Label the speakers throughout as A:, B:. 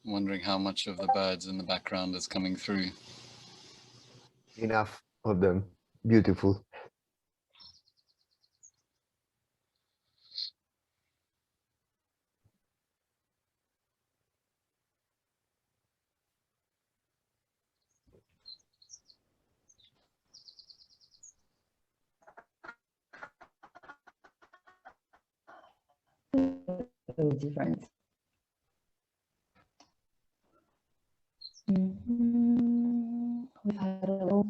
A: I'm wondering how much of the birds in the background is coming through.
B: Enough of them. Beautiful.
C: Different. We've had a little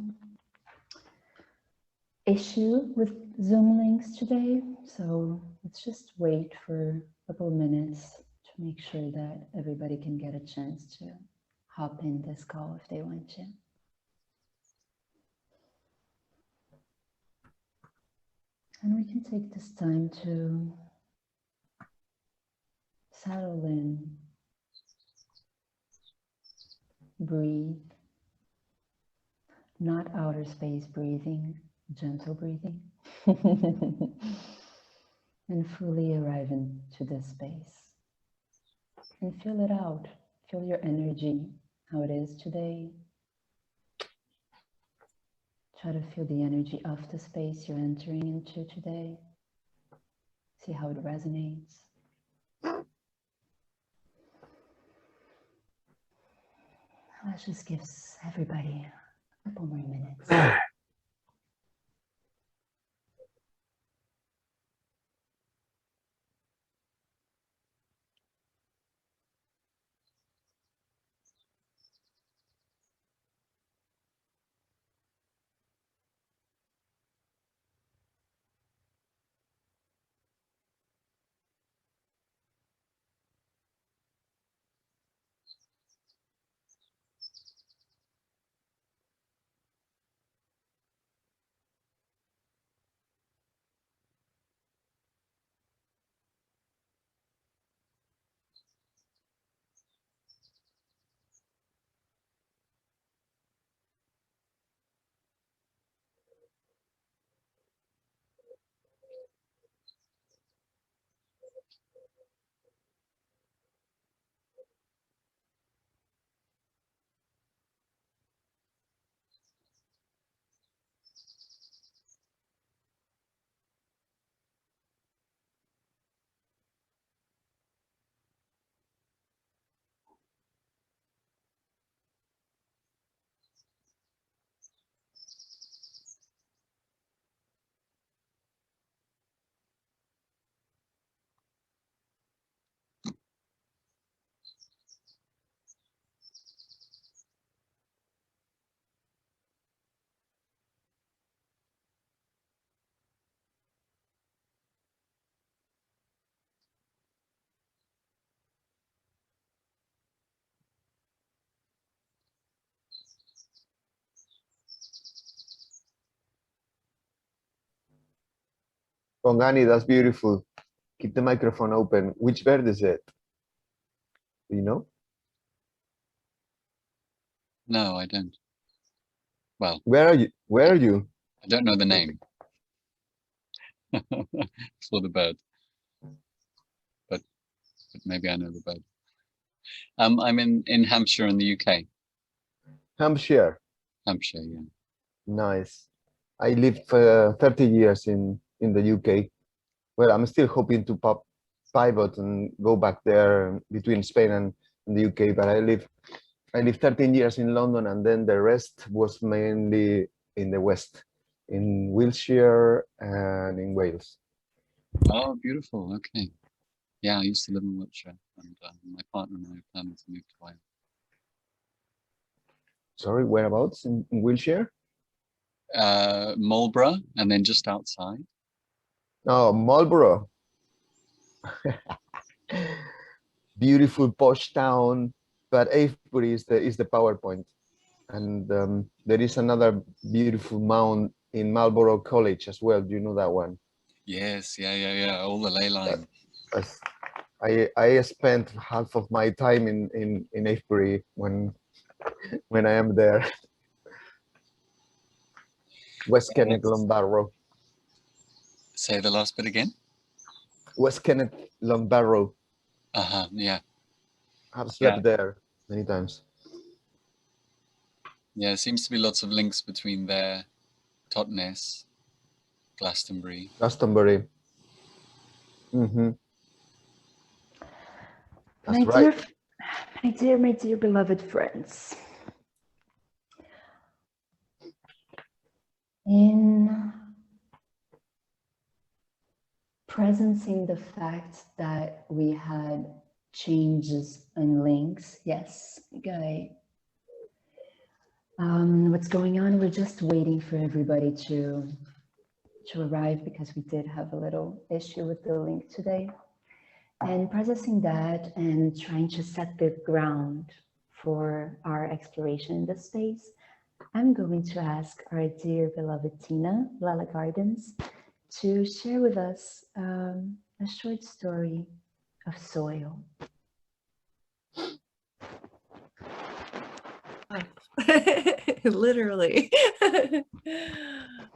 C: issue with Zoom links today, so let's just wait for a couple of minutes to make sure that everybody can get a chance to hop in this call if they want to. And we can take this time to settle in, breathe, not outer space breathing, gentle breathing, and fully arrive into this space and feel it out. Feel your energy, how it is today. Try to feel the energy of the space you're entering into today. See how it resonates. Let's just give everybody a couple more minutes.
B: Bongani, that's beautiful. Keep the microphone open. Which bird is it? Do you know?
A: No, I don't. Well,
B: Where are you? Where are you?
A: I don't know the name for the bird, but maybe I know the bird. I'm in Hampshire in the UK.
B: Hampshire.
A: Hampshire, yeah.
B: Nice. I lived for 30 years in the UK. Well, I'm still hoping to pivot and go back there between Spain and the UK, but I lived 13 years in London, and then the rest was mainly in the West, in Wiltshire and in Wales.
A: Oh, beautiful. Okay. Yeah, I used to live in Wiltshire, and my partner and I are planning to move to Wales.
B: Sorry, whereabouts in Wiltshire?
A: Marlborough, and then just outside.
B: Oh, Marlborough. Beautiful posh town, but Avebury is the PowerPoint. And there is another beautiful mound in Marlborough College as well. Do you know that one?
A: Yes, yeah. All the ley line.
B: I spent half of my time in Avebury when I am there. West Kenneth
A: Yes.
B: Lombardo.
A: Say the last bit again.
B: West Kenneth Lombardo.
A: Yeah.
B: I've slept
A: Yeah.
B: there many times.
A: Yeah, there seems to be lots of links between there, Totnes, Glastonbury.
B: Glastonbury. Mm-hmm. That's
C: My
B: right.
C: my dear beloved friends, in presencing the fact that we had changes and links, yes, Guy. What's going on? We're just waiting for everybody to arrive because we did have a little issue with the link today. And processing that and trying to set the ground for our exploration in this space, I'm going to ask our dear beloved Tina, Lala Gardens, to share with us a short story of soil.
D: Literally.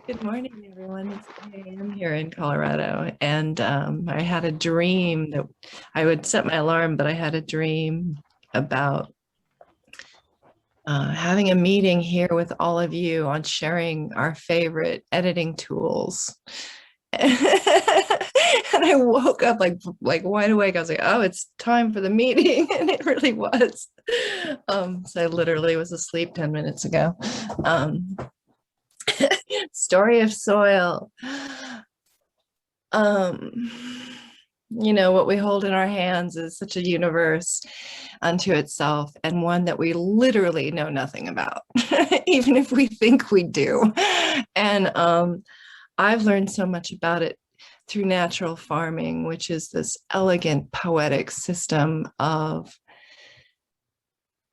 D: Good morning, everyone. It's 8 a.m. here in Colorado, and I had a dream that I would set my alarm, but I had a dream about having a meeting here with all of you on sharing our favorite editing tools. And I woke up like wide awake. I was like, oh, it's time for the meeting. And it really was. So I literally was asleep 10 minutes ago. Story of soil. You know, what we hold in our hands is such a universe unto itself, and one that we literally know nothing about, even if we think we do. And I've learned so much about it through natural farming, which is this elegant, poetic system of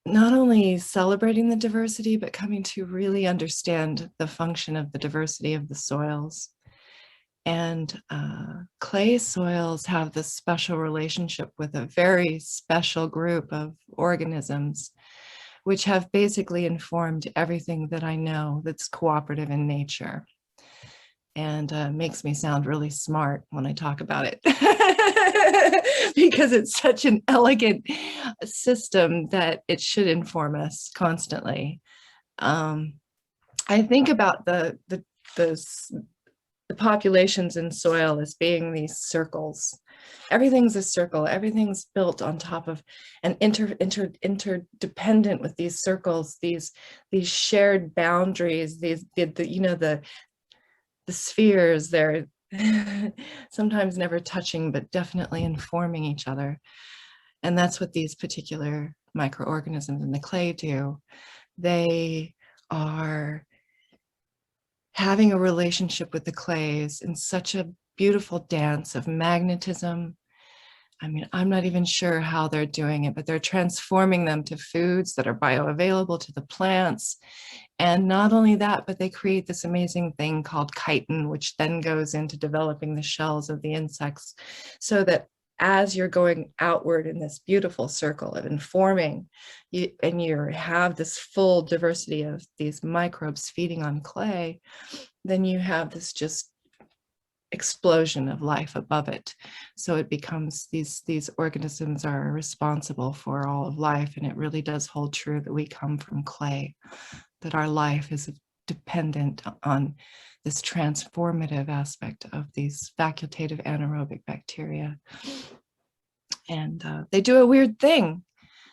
D: not only celebrating the diversity, but coming to really understand the function of the diversity of the soils. And clay soils have this special relationship with a very special group of organisms, which have basically informed everything that I know that's cooperative in nature. And makes me sound really smart when I talk about it because it's such an elegant system that it should inform us constantly. I think about the populations in soil as being these circles. Everything's a circle. Everything's built on top of and interdependent with these circles, these shared boundaries, the spheres. They're sometimes never touching, but definitely informing each other. And that's what these particular microorganisms in the clay do. They are having a relationship with the clays in such a beautiful dance of magnetism. I mean, I'm not even sure how they're doing it, but they're transforming them to foods that are bioavailable to the plants. And not only that, but they create this amazing thing called chitin, which then goes into developing the shells of the insects, so that as you're going outward in this beautiful circle of informing, you have this full diversity of these microbes feeding on clay, then you have this just explosion of life above it. So it becomes these organisms are responsible for all of life. And it really does hold true that we come from clay, that our life is dependent on this transformative aspect of these facultative anaerobic bacteria. And they do a weird thing.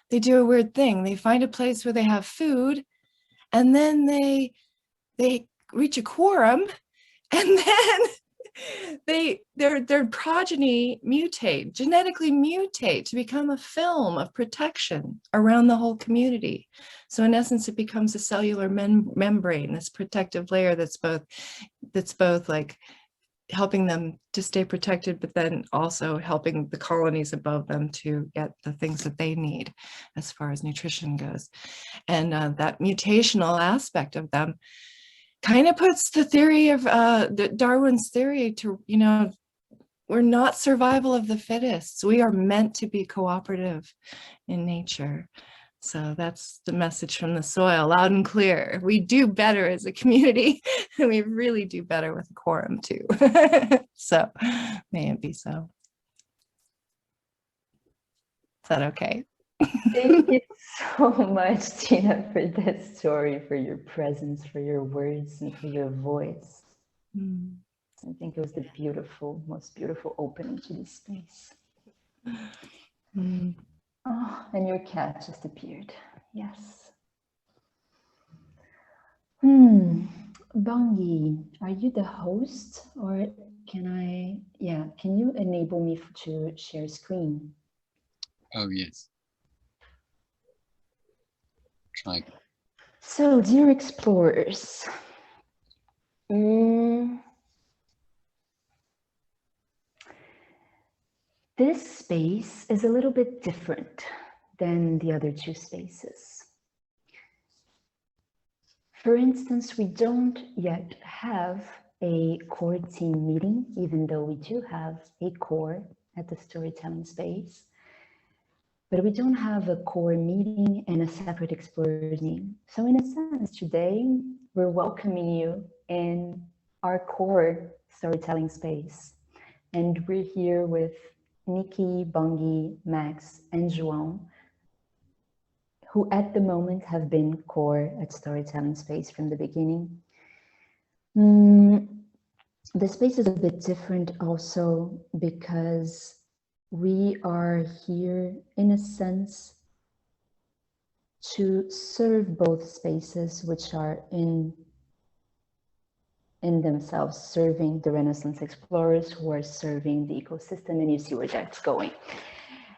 D: They find a place where they have food, and then they reach a quorum, and then their progeny genetically mutate to become a film of protection around the whole community. So in essence, it becomes a cellular membrane, this protective layer that's both like helping them to stay protected, but then also helping the colonies above them to get the things that they need as far as nutrition goes. And that mutational aspect of them kind of puts the theory of Darwin's theory to, we're not survival of the fittest. We are meant to be cooperative in nature. So that's the message from the soil, loud and clear. We do better as a community, and we really do better with a quorum too. So may it be so. Is that okay?
C: Thank you so much, Tina, for this story, for your presence, for your words, and for your voice. I think it was the most beautiful opening to this space. Oh, and your cat just appeared. Yes. Bangi, are you the host, or can you enable me to share screen?
A: Oh, yes. Try.
C: So, dear explorers, this space is a little bit different than the other two spaces. For instance, we don't yet have a core team meeting, even though we do have a core at the storytelling space. But we don't have a core meeting and a separate explorers meeting. So in a sense, today, we're welcoming you in our core storytelling space. And we're here with Nikki, Bangi, Max, and João, who at the moment have been core at storytelling space from the beginning. The space is a bit different also because we are here in a sense to serve both spaces, which are in themselves serving the Renaissance explorers who are serving the ecosystem, and you see where that's going.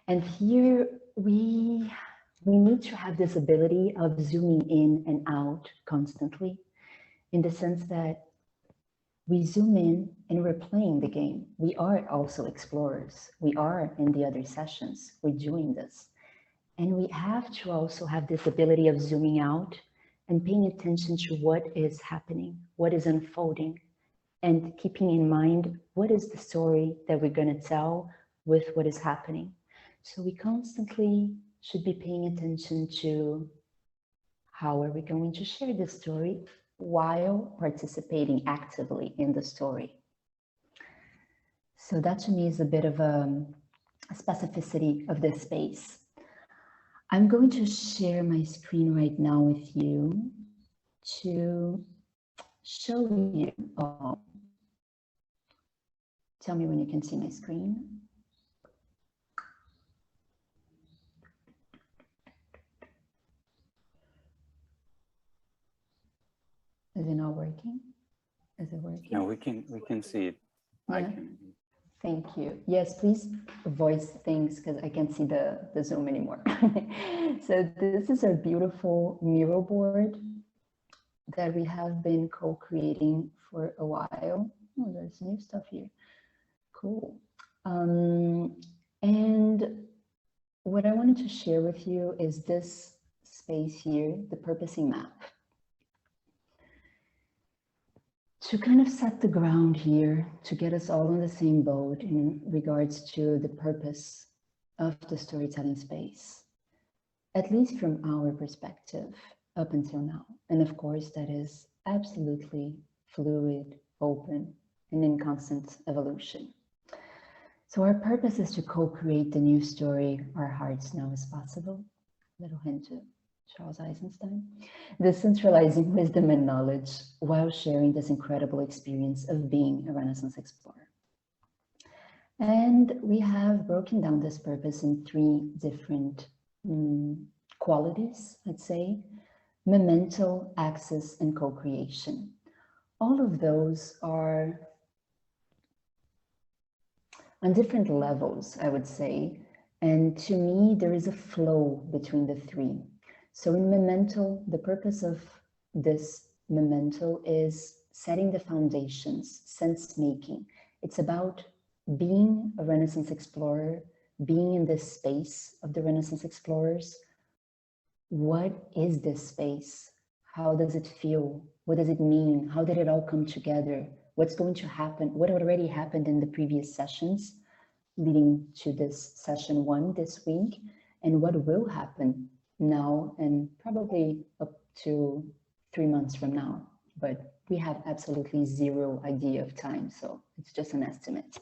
C: And here we need to have this ability of zooming in and out constantly, in the sense that we zoom in and we're playing the game. We are also explorers. We are in the other sessions. We're doing this. And we have to also have this ability of zooming out and paying attention to what is happening, what is unfolding, and keeping in mind what is the story that we're going to tell with what is happening. So we constantly should be paying attention to how are we going to share this story while participating actively in the story. So that to me is a bit of a specificity of this space. I'm going to share my screen right now with you to show you. Oh, tell me when you can see my screen. Is it not working? Is it working?
A: No, we can see it.
C: Yeah.
A: I can.
C: Thank you. Yes, please voice things because I can't see the Zoom anymore. So this is our beautiful mural board that we have been co-creating for a while. Oh, there's new stuff here. Cool. And what I wanted to share with you is this space here, the purposing map. To kind of set the ground here, to get us all on the same boat in regards to the purpose of the storytelling space, at least from our perspective up until now. And of course, that is absolutely fluid, open, and in constant evolution. So our purpose is to co-create the new story our hearts know is possible. Little hint to Charles Eisenstein. Decentralizing wisdom and knowledge while sharing this incredible experience of being a Renaissance explorer. And we have broken down this purpose in 3 different qualities, I'd say: memento, access, and co-creation. All of those are on different levels, I would say. And to me, there is a flow between the 3. So in memento, the purpose of this memento is setting the foundations, sense making. It's about being a Renaissance explorer, being in this space of the Renaissance explorers. What is this space? How does it feel? What does it mean? How did it all come together? What's going to happen? What already happened in the previous sessions leading to this session 1 this week? And what will happen now and probably up to 3 months from now, but we have absolutely zero idea of time, so it's just an estimate.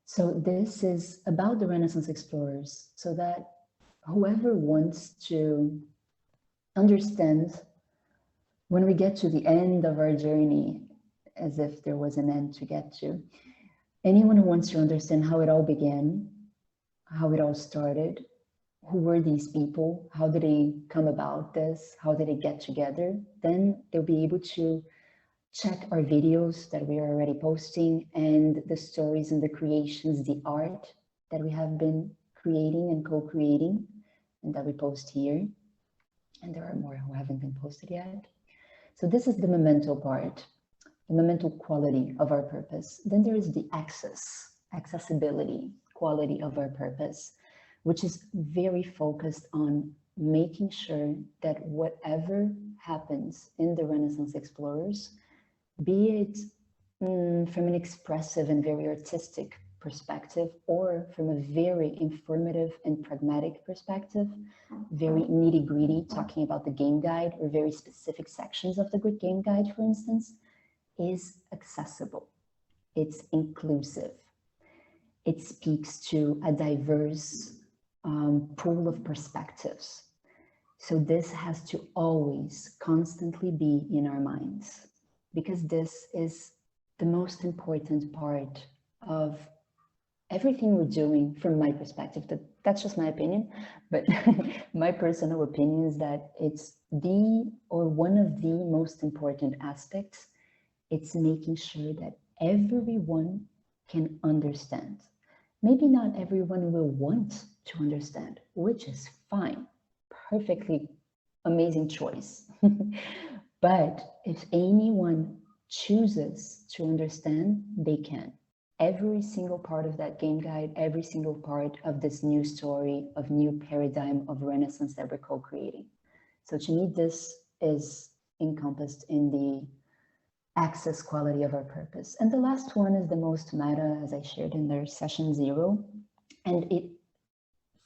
C: So this is about the Renaissance explorers, so that whoever wants to understand when we get to the end of our journey, as if there was an end to get to, anyone who wants to understand how it all began, how it all started, who were these people, how did they come about this, how did they get together, then they'll be able to check our videos that we are already posting and the stories and the creations, the art that we have been creating and co-creating and that we post here. And there are more who haven't been posted yet. So this is the memento part, the memento quality of our purpose. Then there is the accessibility quality of our purpose, which is very focused on making sure that whatever happens in the Renaissance explorers, be it from an expressive and very artistic perspective, or from a very informative and pragmatic perspective, very nitty-gritty, talking about the game guide or very specific sections of the Grid Game Guide, for instance, is accessible. It's inclusive. It speaks to a diverse pool of perspectives. So this has to always constantly be in our minds, because this is the most important part of everything we're doing from my perspective. That's just my opinion, but my personal opinion is that it's one of the most important aspects. It's making sure that everyone can understand. Maybe not everyone will want to understand, which is fine, perfectly amazing choice. But if anyone chooses to understand, they can. Every single part of that game guide, every single part of this new story, of new paradigm of Renaissance that we're co-creating. So to me, this is encompassed in the access quality of our purpose. And the last one is the most meta, as I shared in their session 0. And it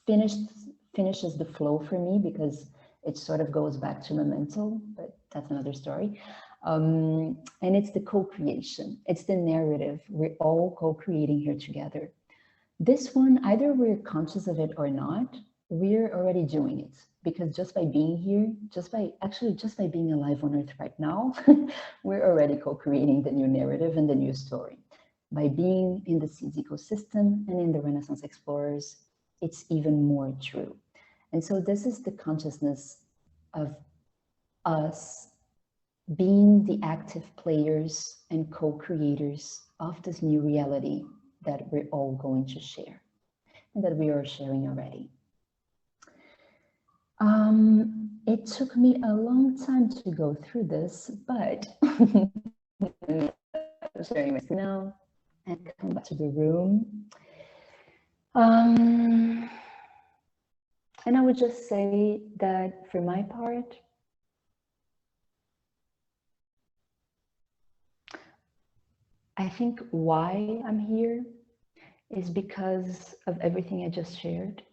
C: finishes the flow for me because it sort of goes back to memento, but that's another story. And it's the co-creation. It's the narrative. We're all co-creating here together. This one, either we're conscious of it or not, we're already doing it, because just by being here, just by being alive on Earth right now, we're already co-creating the new narrative and the new story. By being in the seeds ecosystem and in the Renaissance explorers, it's even more true. And so this is the consciousness of us being the active players and co-creators of this new reality that we're all going to share and that we are sharing already. It took me a long time to go through this, but I'm sharing my screen now and come back to the room. And I would just say that for my part, I think why I'm here is because of everything I just shared.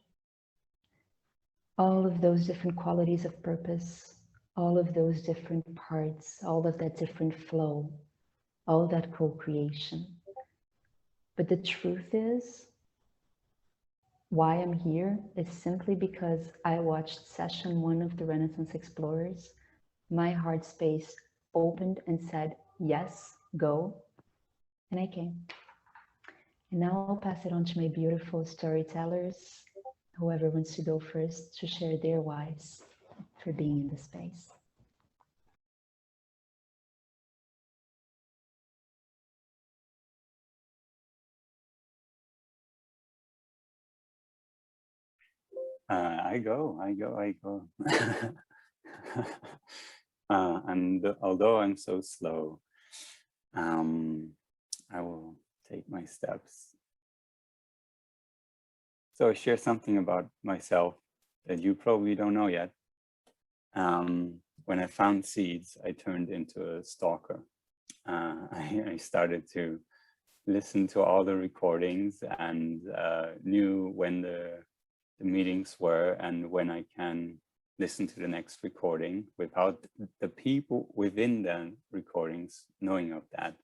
C: All of those different qualities of purpose, all of those different parts, all of that different flow, all that co-creation. But the truth is, why I'm here is simply because I watched session 1 of the Renaissance Explorers. My heart space opened and said, yes, go. And I came. And now I'll pass it on to my beautiful storytellers, whoever wants to go first, to share their whys for being in the space.
A: I go. And although I'm so slow, I will take my steps. So I share something about myself that you probably don't know yet. When I found seeds, I turned into a stalker. I started to listen to all the recordings and knew when the meetings were and when I can
E: listen to the next recording without the people within the recordings knowing of that.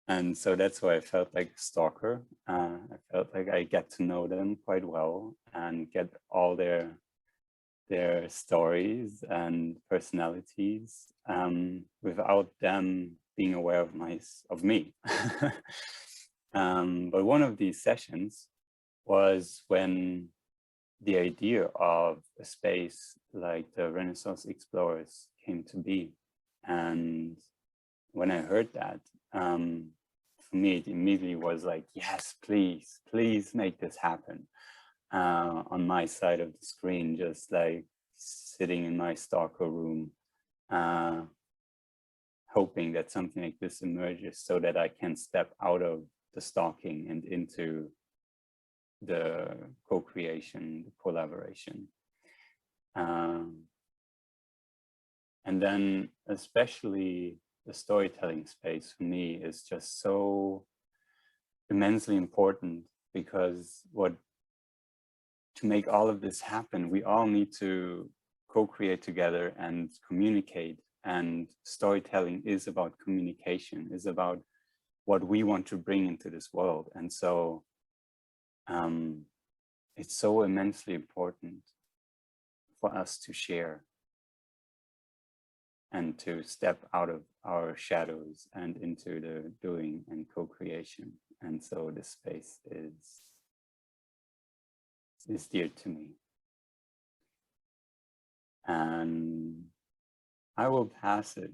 E: And so that's why I felt like a stalker. I felt like I get to know them quite well and get all their stories and personalities without them being aware of me. But one of these sessions was when the idea of a space like the Renaissance Explorers came to be. And when I heard that, for me, it immediately was like, yes, please, please make this happen. On my side of the screen, just like sitting in my stalker room, hoping that something like this emerges so that I can step out of the stalking and into the co-creation, the collaboration. And then especially the storytelling space for me is just so immensely important, because to make all of this happen, we all need to co-create together and communicate. And storytelling is about communication, is about what we want to bring into this world. And so it's so immensely important for us to share and to step out of our shadows and into the doing and co-creation. And so this space is dear to me. And I will pass it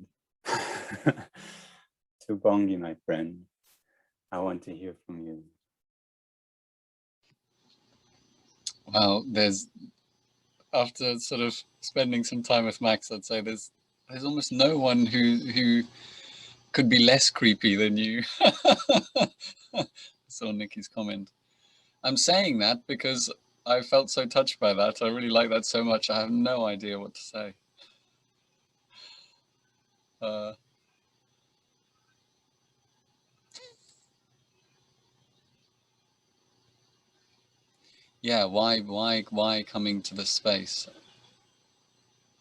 E: to Bongi, my friend. I want to hear from you.
A: Well, after sort of spending some time with Max, I'd say there's almost no one who could be less creepy than you. I saw Nikki's comment. I'm saying that because I felt so touched by that. I really like that so much. I have no idea what to say. Yeah, why coming to this space?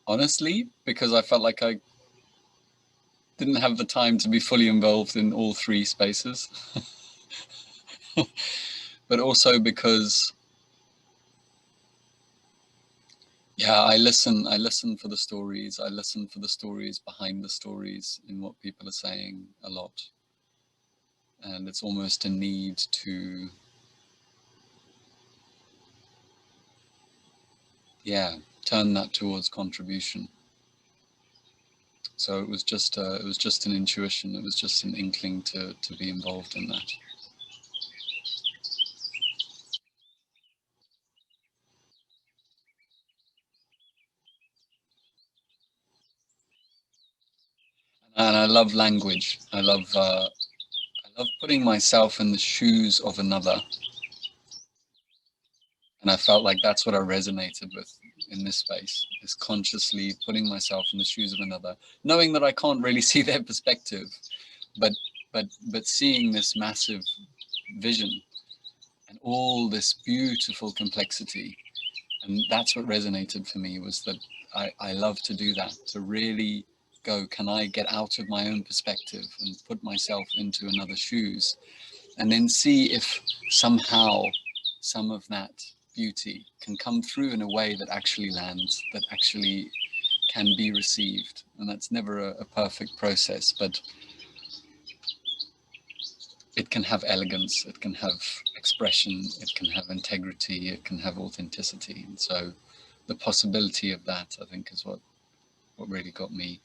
A: Honestly, because I felt like I didn't have the time to be fully involved in all three spaces. But also because, yeah, I listen for the stories. I listen for the stories behind the stories in what people are saying a lot. And it's almost a need to, yeah, turn that towards contribution. So it was just an intuition. It was just an inkling to be involved in that. And I love language. I love putting myself in the shoes of another. And I felt like that's what I resonated with in this space, is consciously putting myself in the shoes of another, knowing that I can't really see their perspective, but seeing this massive vision and all this beautiful complexity. And that's what resonated for me, was that I love to do that, to really go, can I get out of my own perspective and put myself into another's shoes, and then see if somehow some of that beauty can come through in a way that actually lands, that actually can be received. And that's never a perfect process, but it can have elegance, it can have expression, it can have integrity, it can have authenticity. And so the possibility of that, I think, is what really got me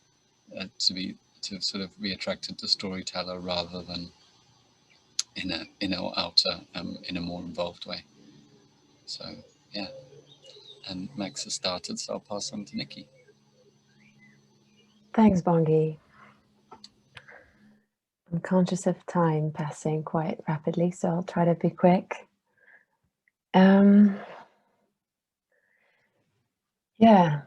A: to sort of be attracted to storyteller rather than in a outer, in a more involved way. So yeah, and Max has started, so I'll pass on to Nikki.
F: Thanks, Bongi. I'm conscious of time passing quite rapidly, so I'll try to be quick. Yeah,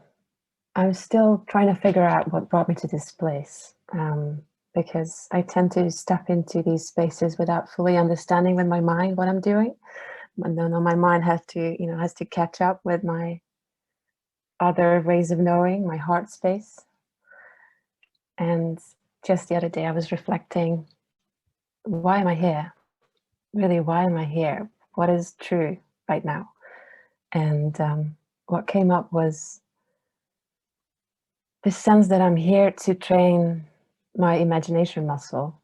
F: I'm still trying to figure out what brought me to this place, because I tend to step into these spaces without fully understanding with my mind what I'm doing. And then my mind has to catch up with my other ways of knowing, my heart space. And just the other day I was reflecting, why am I here? Really, why am I here? What is true right now? And what came up was this sense that I'm here to train my imagination muscle,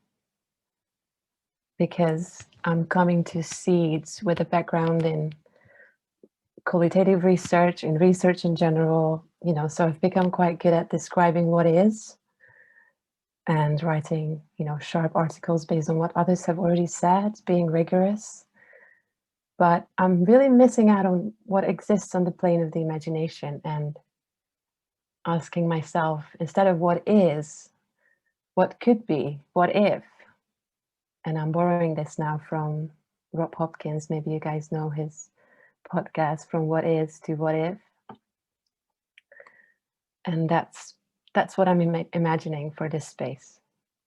F: because I'm coming to seeds with a background in qualitative research, in research in general, you know, so I've become quite good at describing what is and writing, you know, sharp articles based on what others have already said, being rigorous. But I'm really missing out on what exists on the plane of the imagination, and asking myself, instead of what is, what could be, what if? And I'm borrowing this now from Rob Hopkins. Maybe you guys know his podcast, From What Is to What If. And that's what I'm imagining for this space,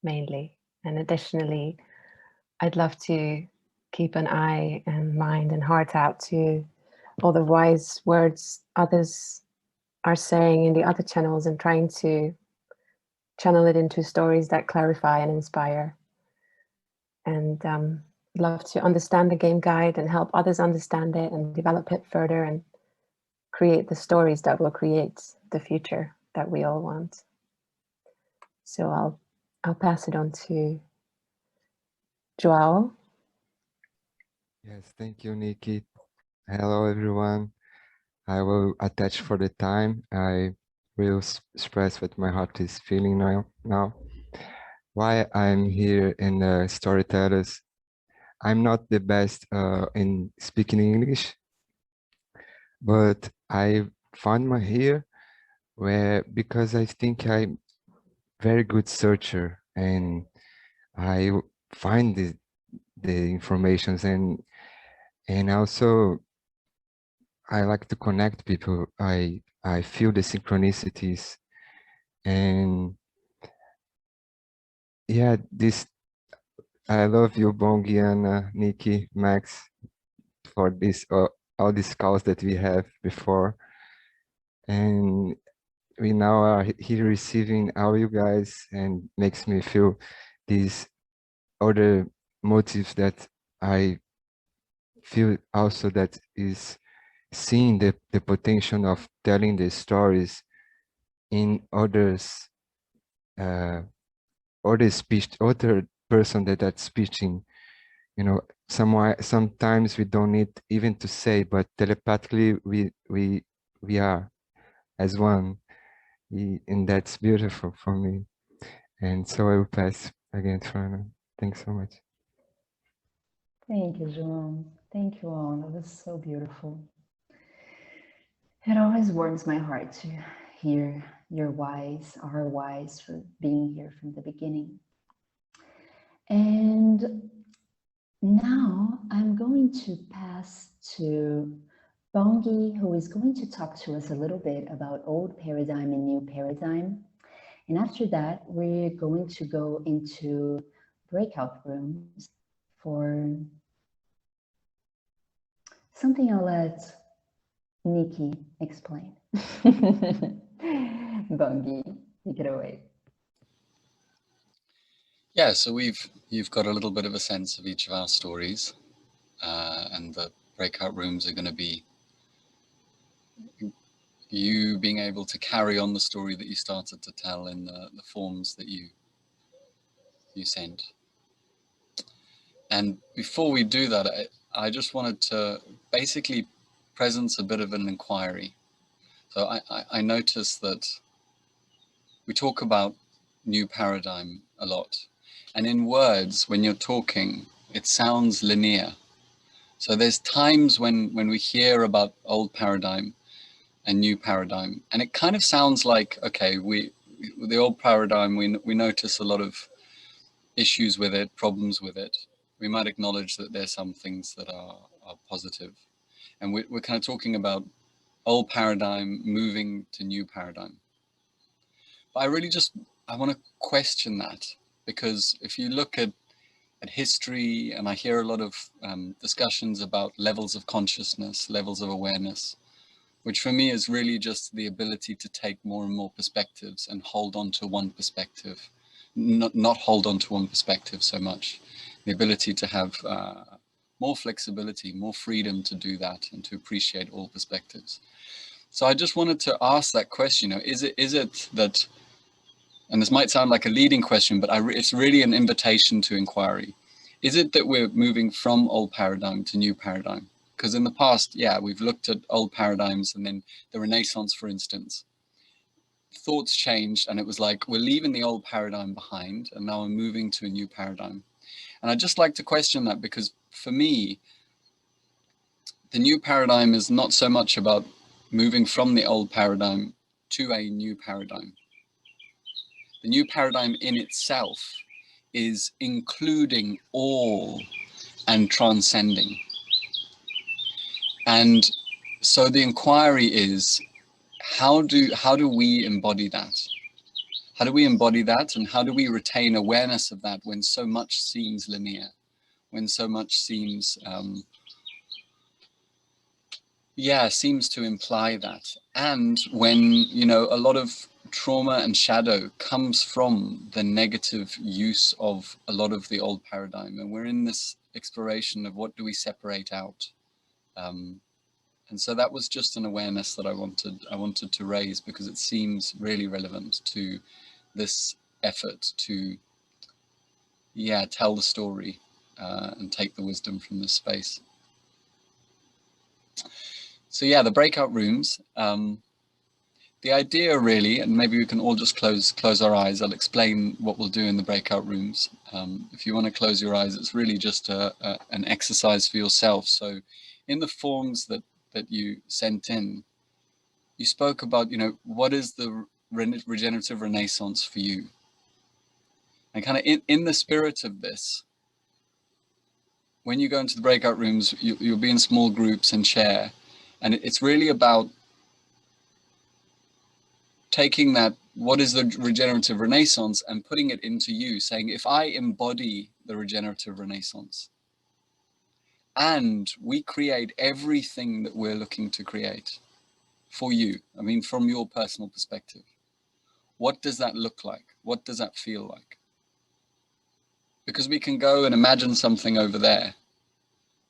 F: mainly. And additionally, I'd love to keep an eye and mind and heart out to all the wise words others are saying in the other channels, and trying to channel it into stories that clarify and inspire. And love to understand the game guide and help others understand it and develop it further and create the stories that will create the future that we all want. So I'll pass it on to Joao.
G: Yes, thank you, Nikki. Hello, everyone. I will attach for the time. I will express what my heart is feeling now. Why I'm here in Storytellers. I'm not the best in speaking English, but I found my here because I think I'm very good searcher, and I find the informations, and also I like to connect people. I feel the synchronicities, and yeah, I love you, Bongi, and Nikki, Max, for this all these calls that we have before, and we now are here receiving all you guys, and makes me feel these other motives that I feel also, that is seeing the potential of telling the stories in others, other person that's speaking, you know, sometimes we don't need even to say, but telepathically we are as one, and that's beautiful for me. And so I will pass again to Anna. Thanks so much.
C: Thank you, João. Thank you all. That was so beautiful. It always warms my heart to hear your whys, our whys, for being here from the beginning. And now I'm going to pass to Bongi, who is going to talk to us a little bit about old paradigm and new paradigm. And after that, we're going to go into breakout rooms for something I'll let Nikki explain. Bongi, take it away.
A: Yeah, so you've got a little bit of a sense of each of our stories, and the breakout rooms are going to be you being able to carry on the story that you started to tell in the forms that you sent. And before we do that, I just wanted to basically presence a bit of an inquiry. So I noticed that we talk about new paradigm a lot, and in words, when you're talking, it sounds linear. So there's times when we hear about old paradigm and new paradigm, and it kind of sounds like, okay, the old paradigm, we notice a lot of issues with it, problems with it. We might acknowledge that there's some things that are positive, and we're kind of talking about old paradigm moving to new paradigm. But I want to question that, because if you look at history, and I hear a lot of discussions about levels of consciousness, levels of awareness, which for me is really just the ability to take more and more perspectives and hold on to one perspective, not hold on to one perspective so much. The ability to have more flexibility, more freedom to do that and to appreciate all perspectives. So I just wanted to ask that question, is it that, and this might sound like a leading question, but it's really an invitation to inquiry. Is it that we're moving from old paradigm to new paradigm? Because in the past, yeah, we've looked at old paradigms, and then the Renaissance, for instance, thoughts changed and it was like, we're leaving the old paradigm behind and now we're moving to a new paradigm. And I'd just like to question that, because for me, the new paradigm is not so much about moving from the old paradigm to a new paradigm. The new paradigm in itself is including all and transcending. And so the inquiry is, how do we embody that? How do we embody that, and how do we retain awareness of that when so much seems linear, when so much seems seems to imply that, and when a lot of trauma and shadow comes from the negative use of a lot of the old paradigm, and we're in this exploration of what do we separate out. And so that was just an awareness that I wanted to raise, because it seems really relevant to this effort to tell the story and take the wisdom from this space. So yeah, the breakout rooms, the idea really, and maybe we can all just close our eyes. I'll explain what we'll do in the breakout rooms. If you want to close your eyes, it's really just an exercise for yourself. So in the forms that you sent in, you spoke about, what is the regenerative renaissance for you? And kind of in the spirit of this, when you go into the breakout rooms, you'll be in small groups and share. And it's really about taking that, what is the regenerative renaissance, and putting it into you, saying, if I embody the regenerative renaissance, and we create everything that we're looking to create for you, I mean, from your personal perspective, what does that look like? What does that feel like? Because we can go and imagine something over there,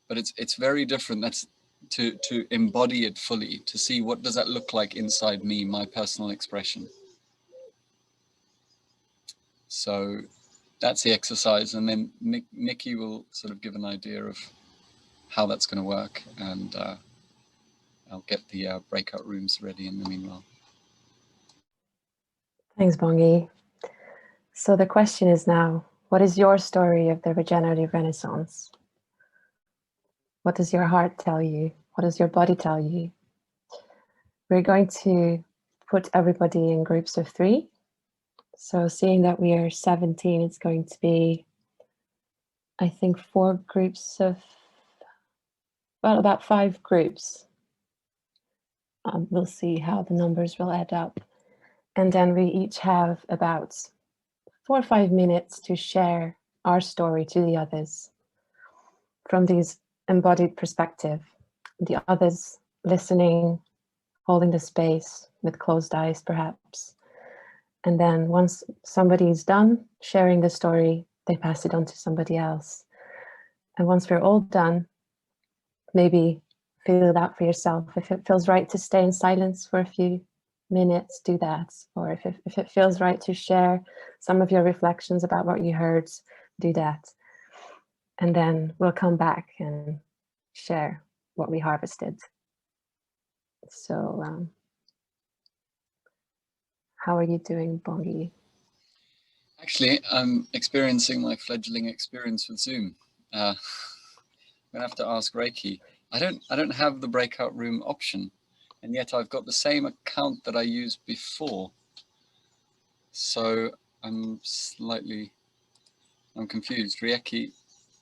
A: but it's very different. That's to embody it fully, to see what does that look like inside me, my personal expression. So that's the exercise, and then Nikki will sort of give an idea of how that's going to work, and I'll get the breakout rooms ready in the meanwhile.
F: Thanks, Bongi. So the question is now, what is your story of the regenerative renaissance? What does your heart tell you? What does your body tell you? We're going to put everybody in groups of 3. So seeing that we are 17, it's going to be, I think, 4 groups of, well, about 5 groups. We'll see how the numbers will add up. And then we each have about 4 or 5 minutes to share our story to the others from these embodied perspective. The others listening, holding the space with closed eyes, perhaps. And then once somebody's done sharing the story, they pass it on to somebody else. And once we're all done, maybe feel it out for yourself. If it feels right to stay in silence for a few minutes, do that. Or if it feels right to share some of your reflections about what you heard, do that. And then we'll come back and share what we harvested. So how are you doing, Bongi?
A: Actually, I'm experiencing my fledgling experience with Zoom. I'm gonna have to ask Reiki. I don't have the breakout room option, and yet I've got the same account that I used before. So I'm confused. Reiki,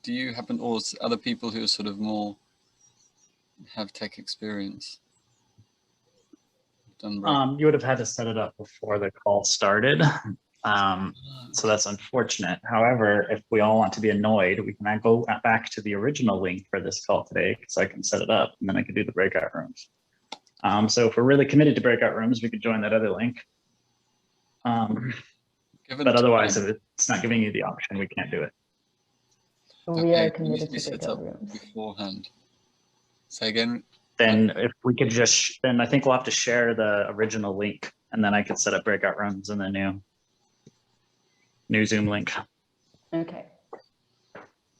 A: do you happen, or other people who are sort of more have tech experience?
H: You would have had to set it up before the call started. So that's unfortunate. However, if we all want to be annoyed, we can go back to the original link for this call today, because I can set it up and then I can do the breakout rooms. So if we're really committed to breakout rooms, we could join that other link. But otherwise, if it's not giving you the option, we can't do it.
C: We
A: Okay,
C: are committed to
A: set
C: breakout
A: up
C: rooms.
A: beforehand. Say again.
H: Then if we could just, then I think we'll have to share the original link, and then I could set up breakout rooms in the new Zoom link.
C: Okay.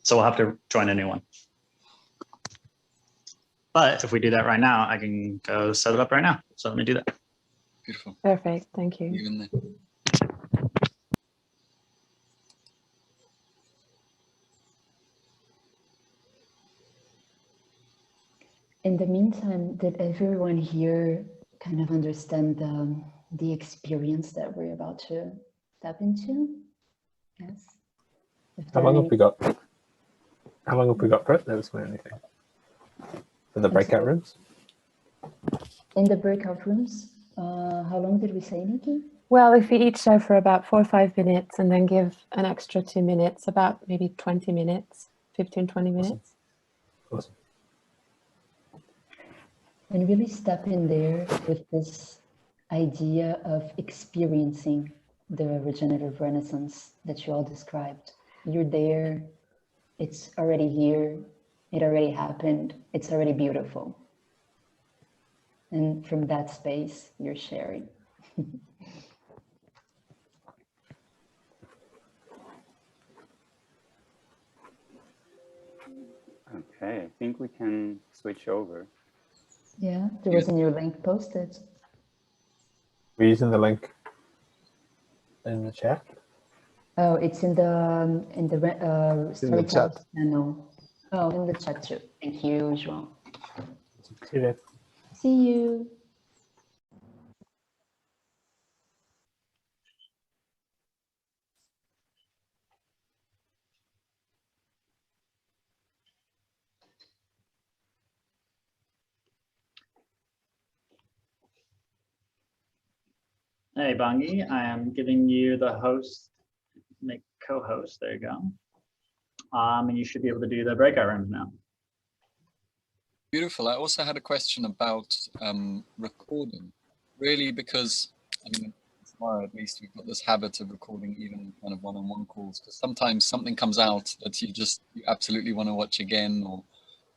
H: So we'll have to join a new one. But if we do that right now, I can go set it up right now. So let me do that.
A: Beautiful.
F: Perfect. Thank you.
A: Even there.
C: In the meantime, did everyone here kind of understand the experience that we're about to tap into? Yes.
I: How long have we got? How long have we got for it? There was anything for the breakout rooms.
C: In the breakout rooms, how long did we say, Nikki?
F: Well, if we each share for about 4 or 5 minutes and then give an extra 2 minutes, about maybe 20 minutes, 15, 20 minutes.
I: Awesome.
C: And really step in there with this idea of experiencing the regenerative renaissance that you all described. You're there, it's already here, it already happened, it's already beautiful. And from that space, you're sharing.
E: Okay, I think we can switch over.
C: Yeah, there was a new link posted.
I: We're using the link in the chat.
C: Oh, it's in the Storytell
B: chat.
C: channel. Oh, in the chat too. Thank you, João.
I: See you there.
C: See you.
H: Hey, Bangi, I am giving you the host, make co-host, there you go. And you should be able to do the breakout rooms now.
A: Beautiful. I also had a question about recording, really, because I mean, tomorrow at least we've got this habit of recording even kind of one-on-one calls, because sometimes something comes out that you absolutely want to watch again. Or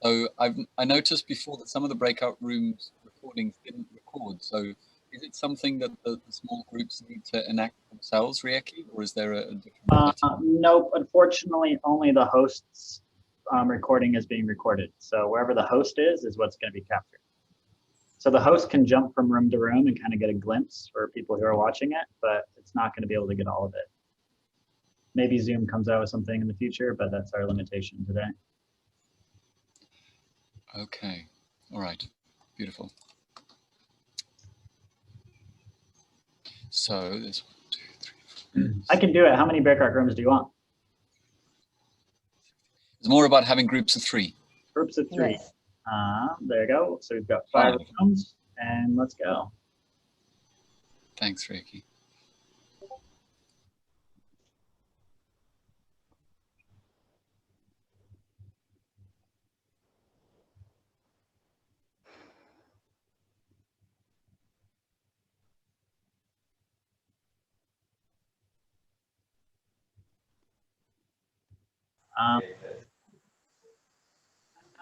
A: so I noticed before that some of the breakout rooms recordings didn't record. So is it something that the small groups need to enact themselves, Rieki, or is there a different
H: Nope, unfortunately, only the host's recording is being recorded. So wherever the host is what's going to be captured. So the host can jump from room to room and kind of get a glimpse for people who are watching it, but it's not going to be able to get all of it. Maybe Zoom comes out with something in the future, but that's our limitation today.
A: Okay, all right, beautiful. So there's 1, 2, 3, 4.
H: I can do it. How many breakout rooms do you want?
A: It's more about having groups of 3.
H: Groups of 3.
C: Yes.
H: There you go. So we've got 5 rooms, and let's go.
A: Thanks, Rieki.
H: I'm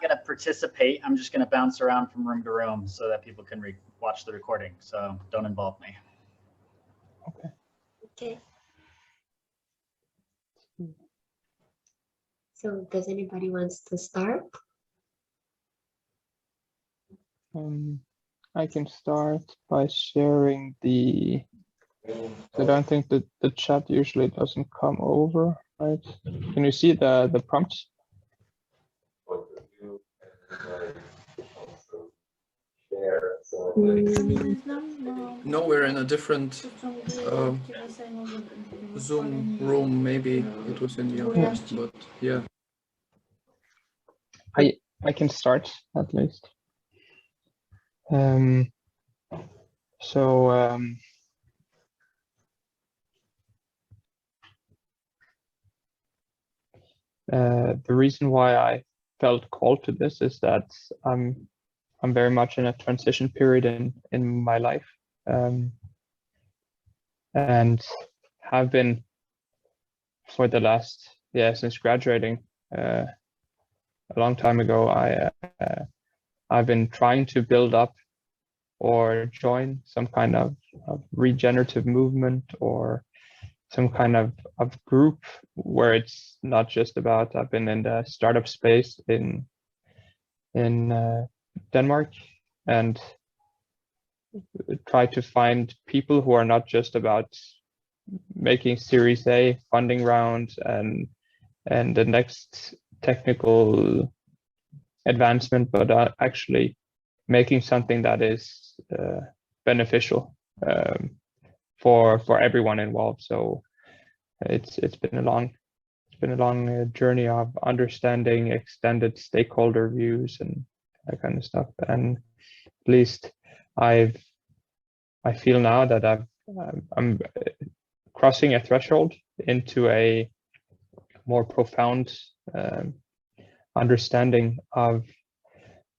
H: going to participate. I'm just going to bounce around from room to room so that people can watch the recording. So don't involve me.
J: Okay. So does anybody wants to start?
K: I can start by sharing the. I don't think that the chat usually doesn't come over, right? Can you see the prompts?
L: No, we're in a different Zoom room. Maybe it was in the others, but yeah.
K: I can start at least. The reason why I felt called to this is that I'm I'm very much in a transition period in my life, and have been for the last, since graduating a long time ago. I've been trying to build up or join some kind of regenerative movement or some kind of group where it's not just about, I've been in the startup space in Denmark, and try to find people who are not just about making Series A funding round and the next technical advancement, but actually making something that is beneficial for everyone involved. So it's been a long journey of understanding extended stakeholder views and that kind of stuff. And at least I feel now that I'm crossing a threshold into a more profound understanding of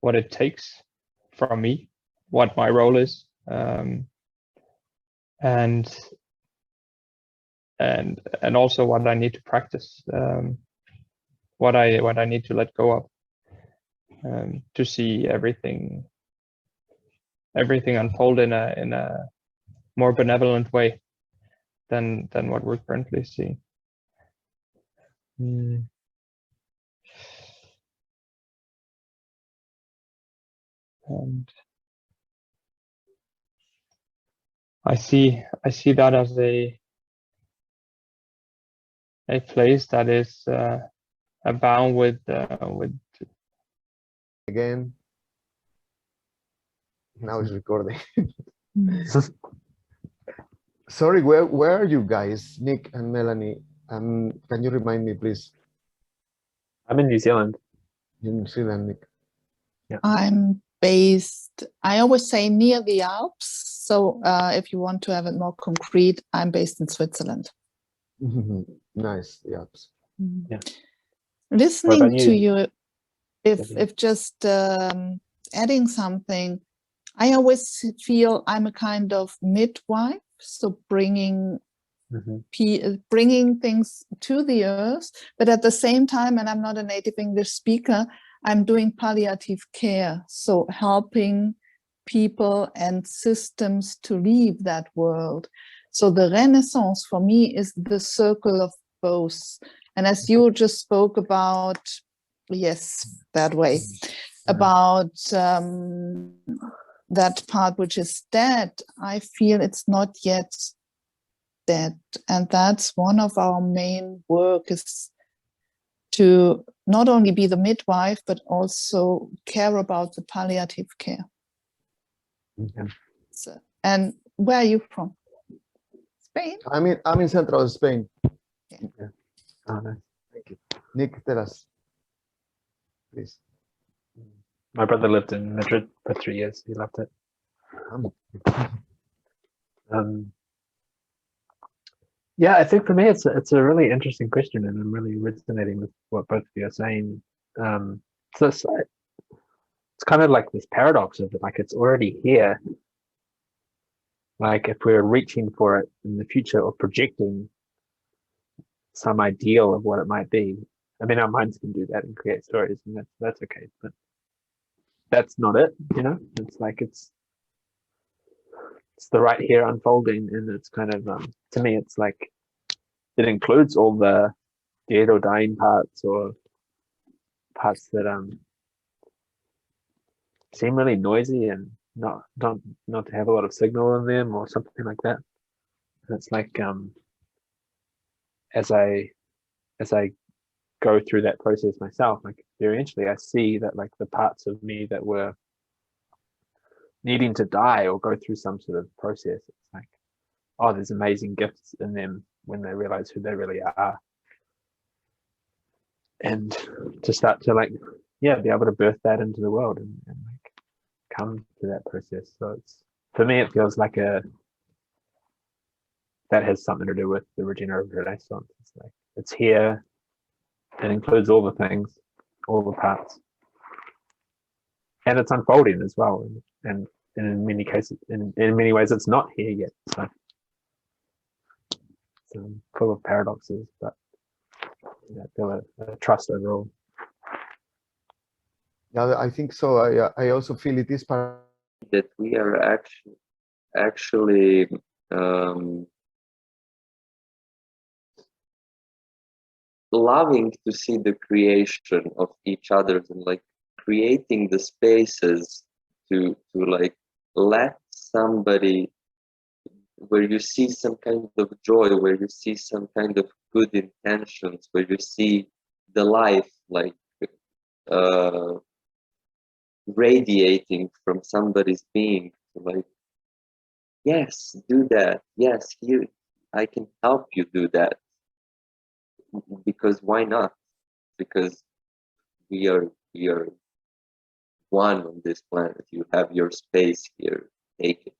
K: what it takes from me, what my role is, and also what I need to practice, what I need to let go of, to see everything unfold in a more benevolent way than what we're currently seeing. And I see that as a place that is abound with
B: again. Now it's recording. Sorry, where are you guys, Nick and Melanie? Can you remind me, please?
I: I'm in New Zealand.
B: New Zealand, Nick.
M: Yeah. I'm based, I always say near the Alps. So if you want to have it more concrete, I'm based in Switzerland.
B: Nice, the Alps.
I: Yeah.
M: Listening to you, if just adding something, I always feel I'm a kind of midwife, so bringing things to the earth, but at the same time, and I'm not a native English speaker, I'm doing palliative care, so helping people and systems to leave that world. So the Renaissance for me is the circle of both. And as you just spoke about, yes, that way, about that part which is dead, I feel it's not yet dead. And that's one of our main work, is to not only be the midwife, but also care about the palliative care. So, and where are you from? Spain?
B: I'm in central Spain.
I: Yeah. Oh, nice. Thank you.
B: Nick, tell us, please.
I: My brother lived in Madrid for 3 years. He loved it. Yeah, I think for me it's a really interesting question, and I'm really resonating with what both of you are saying. So it's kind of like this paradox of it, like it's already here. Like if we're reaching for it in the future or projecting some ideal of what it might be, I mean, our minds can do that and create stories, and that's okay. But that's not it, you know. It's like it's the right here unfolding, and it's kind of to me, it's like it includes all the dead or dying parts, or parts that seem really noisy and not to have a lot of signal in them or something like that. And it's like as I go through that process myself, like eventually I see that like the parts of me that were needing to die or go through some sort of process, it's like, oh, there's amazing gifts in them when they realize who they really are, and to start to like, yeah, be able to birth that into the world and like come to that process. So it's, for me, it feels like that has something to do with the regenerative renaissance. It's like it's here. It includes all the things, all the parts. and it's unfolding as well, and in many cases, in many ways, it's not here yet. So it's full of paradoxes, but I feel a trust overall.
B: Yeah, I think so. I also feel it is
N: that we are actually loving to see the creation of each other and like creating the spaces to like let somebody, where you see some kind of joy, where you see some kind of good intentions, where you see the life like radiating from somebody's being, like, yes, do that. Yes, here, I can help you do that. Because why not? Because we are one on this planet. You have your space here. Take it.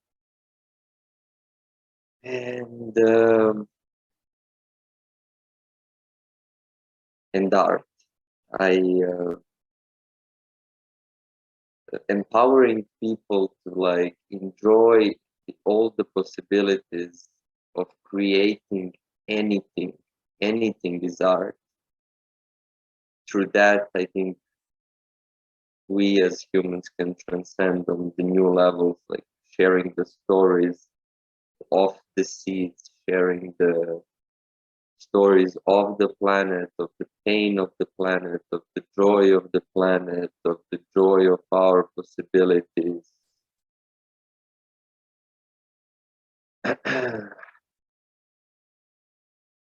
N: And art. Empowering people to like enjoy all the possibilities of creating anything. Anything is art. Through that, I think we as humans can transcend on the new levels, like sharing the stories of the seeds, sharing the stories of the planet, of the pain of the planet, of the joy of the planet, of the joy of our possibilities.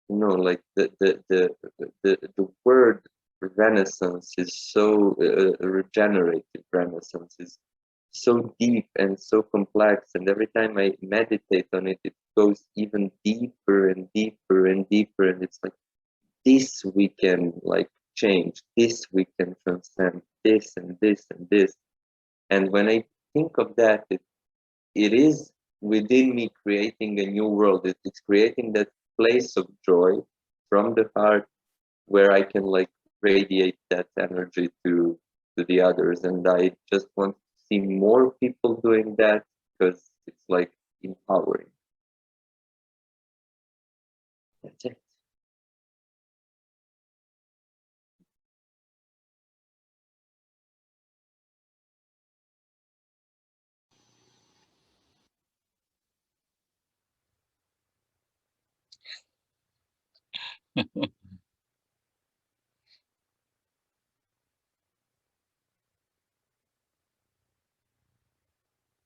N: You know, like the word renaissance is so regenerative. Renaissance is so deep and so complex, and every time I meditate on it, it goes even deeper and deeper and deeper, and it's like, this we can like change, this we can transcend, this and this and this. And when I think of that, it is within me creating a new world. It's creating that place of joy from the heart where I can like radiate that energy to the others. And I just want to see more people doing that, because it's like empowering. That's it.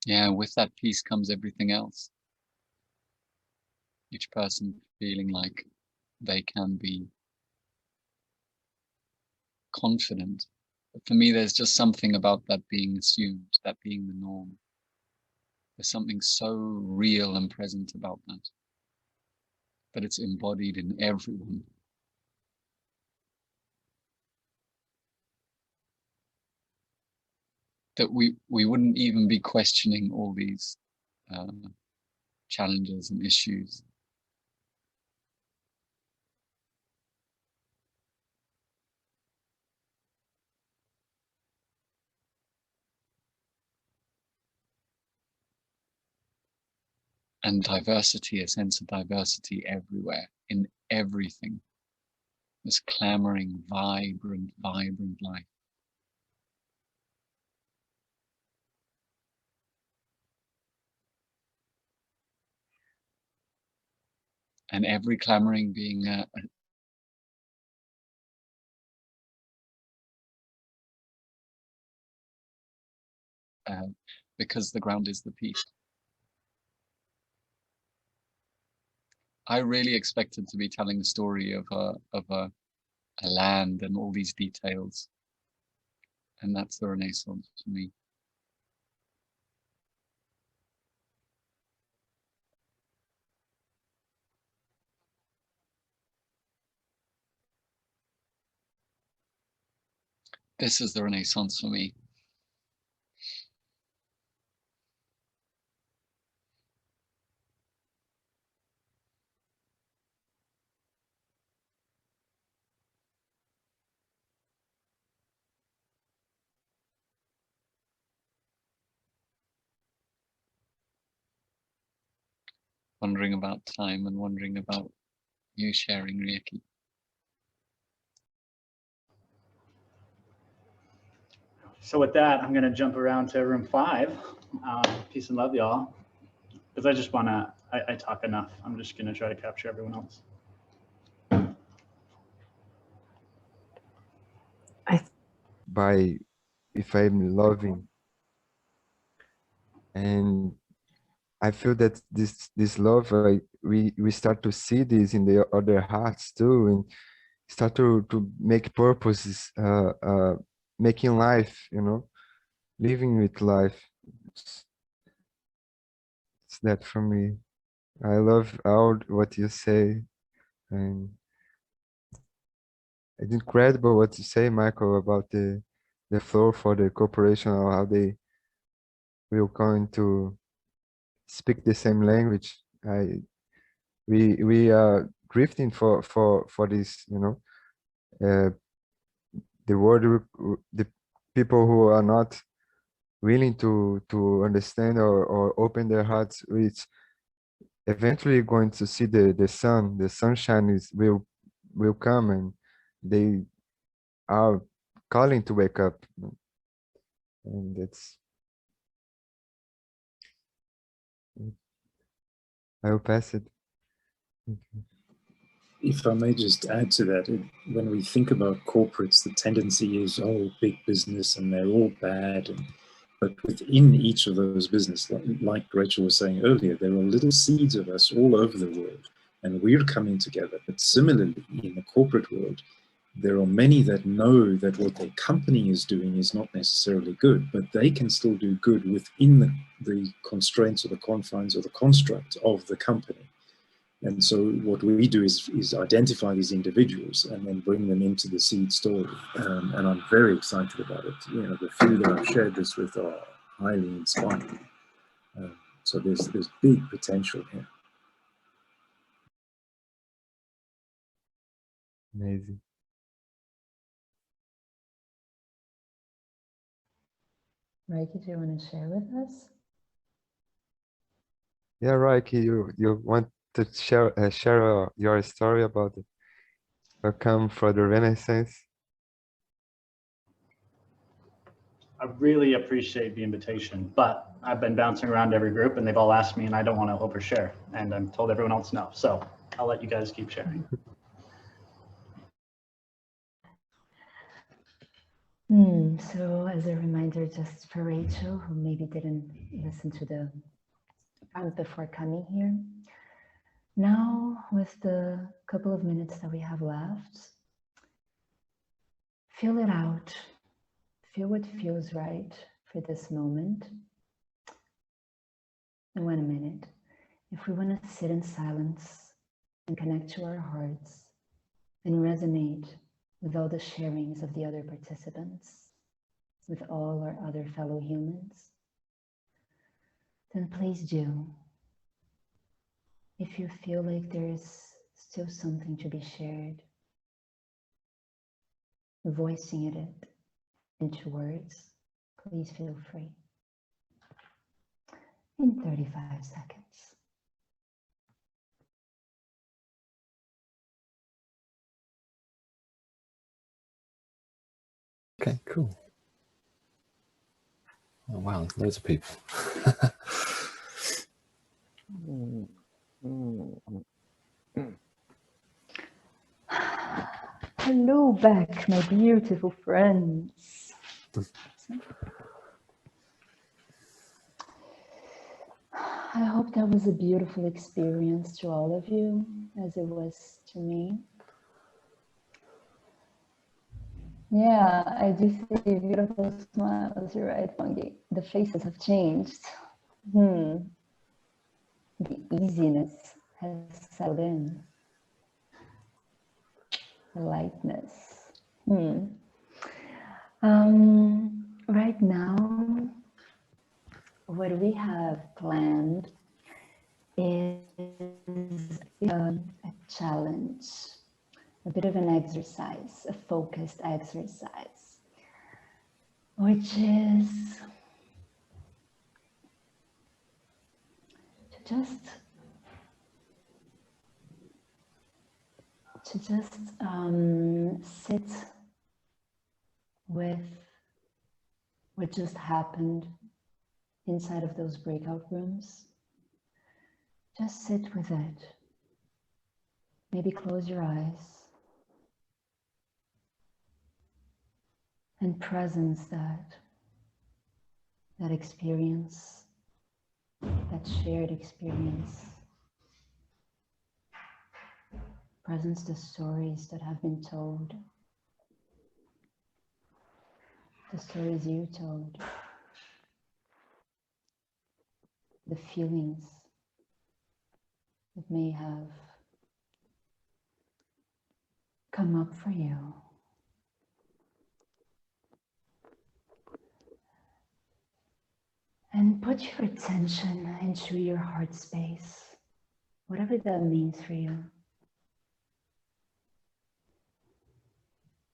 A: Yeah, with that peace comes everything else. Each person feeling like they can be confident. But for me, there's just something about that being assumed, that being the norm. There's something so real and present about that it's embodied in everyone. That we wouldn't even be questioning all these challenges and issues. And diversity, a sense of diversity everywhere, in everything. This clamoring, vibrant life. And every clamoring being because the ground is the peace. I really expected to be telling the story of a land and all these details. And that's the Renaissance for me. This is the Renaissance for me. wondering about time and wondering about you sharing, Rieki.
H: So with that, I'm going to jump around to room 5. Peace and love, y'all. Because I just want to, I talk enough. I'm just going to try to capture everyone else.
G: By if I'm loving, and I feel that this love, we start to see this in the other hearts too, and start to make purposes, making life, you know, living with life. It's that for me. I love all what you say, and it's incredible what you say, Michael, about the flow for the corporation, or how they will come to speak the same language. We are drifting for this, you know, the world, the people who are not willing to understand or open their hearts, which eventually going to see the sunshine will come, and they are calling to wake up, and it's. I will pass it.
O: If I may just add to that, when we think about corporates, the tendency is, oh, big business and they're all bad. But within each of those businesses, like Rachel was saying earlier, there are little seeds of us all over the world, and we're coming together. But similarly, in the corporate world, there are many that know that what their company is doing is not necessarily good, but they can still do good within the constraints or the confines or the construct of the company. And so what we do is identify these individuals and then bring them into the seed story. And I'm very excited about it. You know, the few that I've shared this with are highly inspiring. So there's big potential here.
G: Amazing.
C: Reiki, do you want to share with us?
G: Yeah, Reiki, you want to share your story about it? Welcome for the Renaissance.
H: I really appreciate the invitation, but I've been bouncing around every group and they've all asked me and I don't want to overshare, and I'm told everyone else no. So I'll let you guys keep sharing.
C: So as a reminder, just for Rachel, who maybe didn't listen to the round before coming here, now with the couple of minutes that we have left, feel it out. Feel what feels right for this moment. And 1 minute, if we want to sit in silence and connect to our hearts and resonate with all the sharings of the other participants, with all our other fellow humans, then please do. If you feel like there's still something to be shared, voicing it into words, please feel free. In 35 seconds.
P: Okay, cool. Oh wow, loads of people.
C: Hello back, my beautiful friends. I hope that was a beautiful experience to all of you, as it was to me. Yeah, I do see beautiful smiles. You're right, Fungi. The faces have changed. The easiness has settled in. The lightness. Right now, what we have planned is a challenge, a bit of an exercise, a focused exercise, which is to just to just sit with what just happened inside of those breakout rooms. Just sit with it. Maybe close your eyes and presence that experience, that shared experience. Presence the stories that have been told, the stories you told, the feelings that may have come up for you. And put your attention into your heart space, whatever that means for you.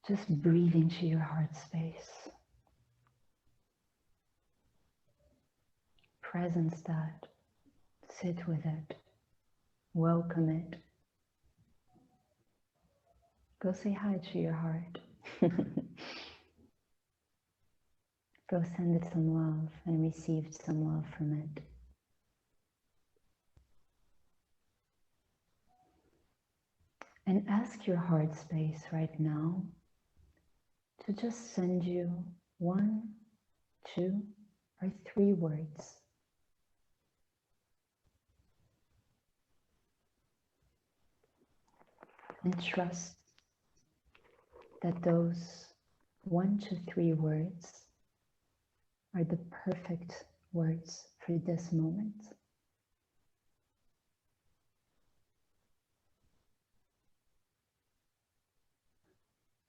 C: Just breathe into your heart space. Presence that. Sit with it. Welcome it. Go say hi to your heart. Go send it some love and receive some love from it. And ask your heart space right now to just send you 1, 2, or 3 words. And trust that those 1 to 3 words are the perfect words for this moment.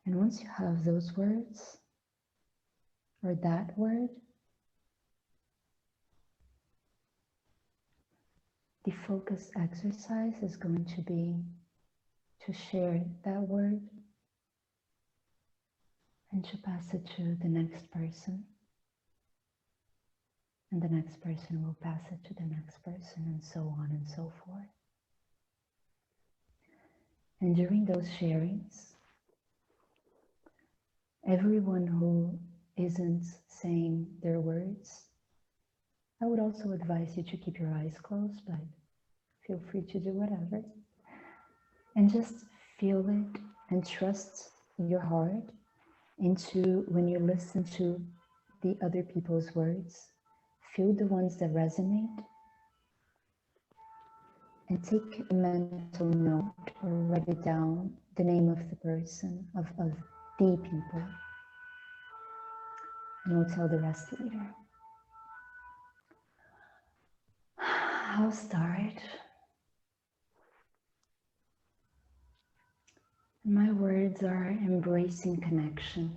C: And once you have those words, or that word, the focus exercise is going to be to share that word and to pass it to the next person. And the next person will pass it to the next person, and so on and so forth. And during those sharings, everyone who isn't saying their words, I would also advise you to keep your eyes closed, but feel free to do whatever. And just feel it and trust your heart into when you listen to the other people's words. Feel the ones that resonate and take a mental note or write it down, the name of the person, of the people. And we'll tell the rest later. I'll start. My words are embracing connection.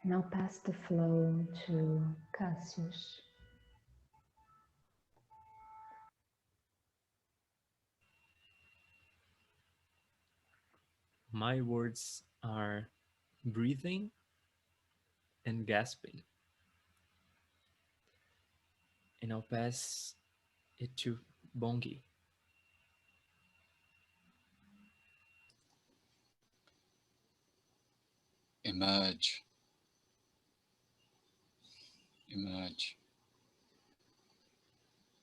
C: And I'll pass the flow to Cassius.
Q: My words are breathing and gasping. And I'll pass it to Bongi.
A: Emerge. Emerge.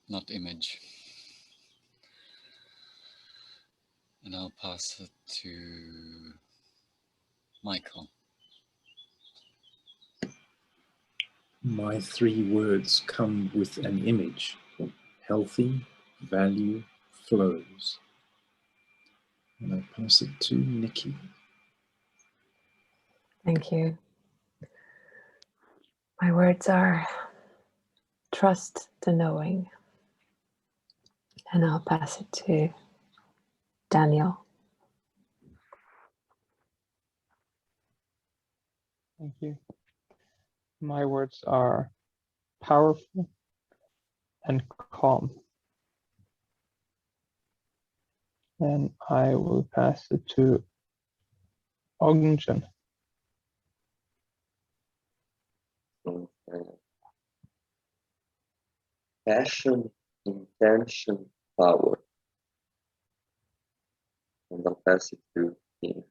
A: Not image. And I'll pass it to Michael.
O: My 3 words come with an image: healthy, value, flows. And I pass it to Nikki.
F: Thank you. My words are trust the knowing. And I'll pass it to Daniel.
K: Thank you. My words are powerful and calm. And I will pass it to Ogden.
N: Passion, intention, power. pass it to Tina.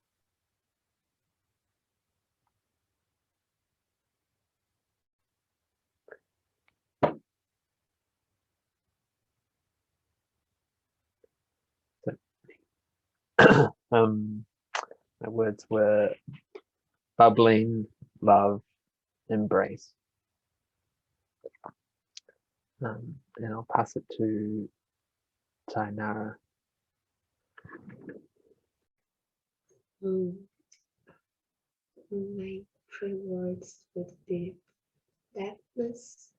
I: My words were bubbling, love, embrace. And I'll pass it to Tainara.
J: My three words would be depthness,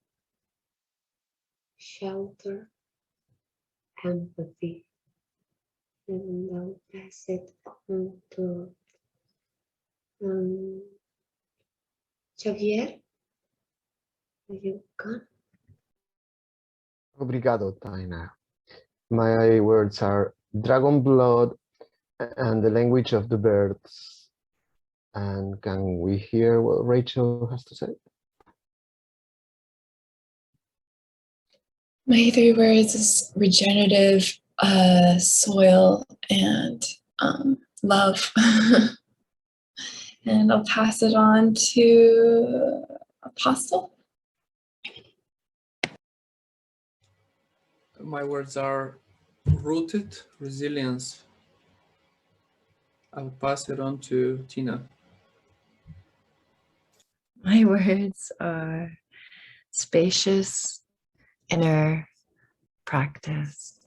J: shelter, empathy. And I'll pass it on to Xavier. Are you gone?
B: Obrigado, Taina. My words are dragon blood and the language of the birds. And can we hear what Rachel has to say?
D: My three words is regenerative, soil, and love. And I'll pass it on to Apostle.
L: My words are rooted, resilience. I'll pass it on to Tina.
D: My words are spacious, inner practice.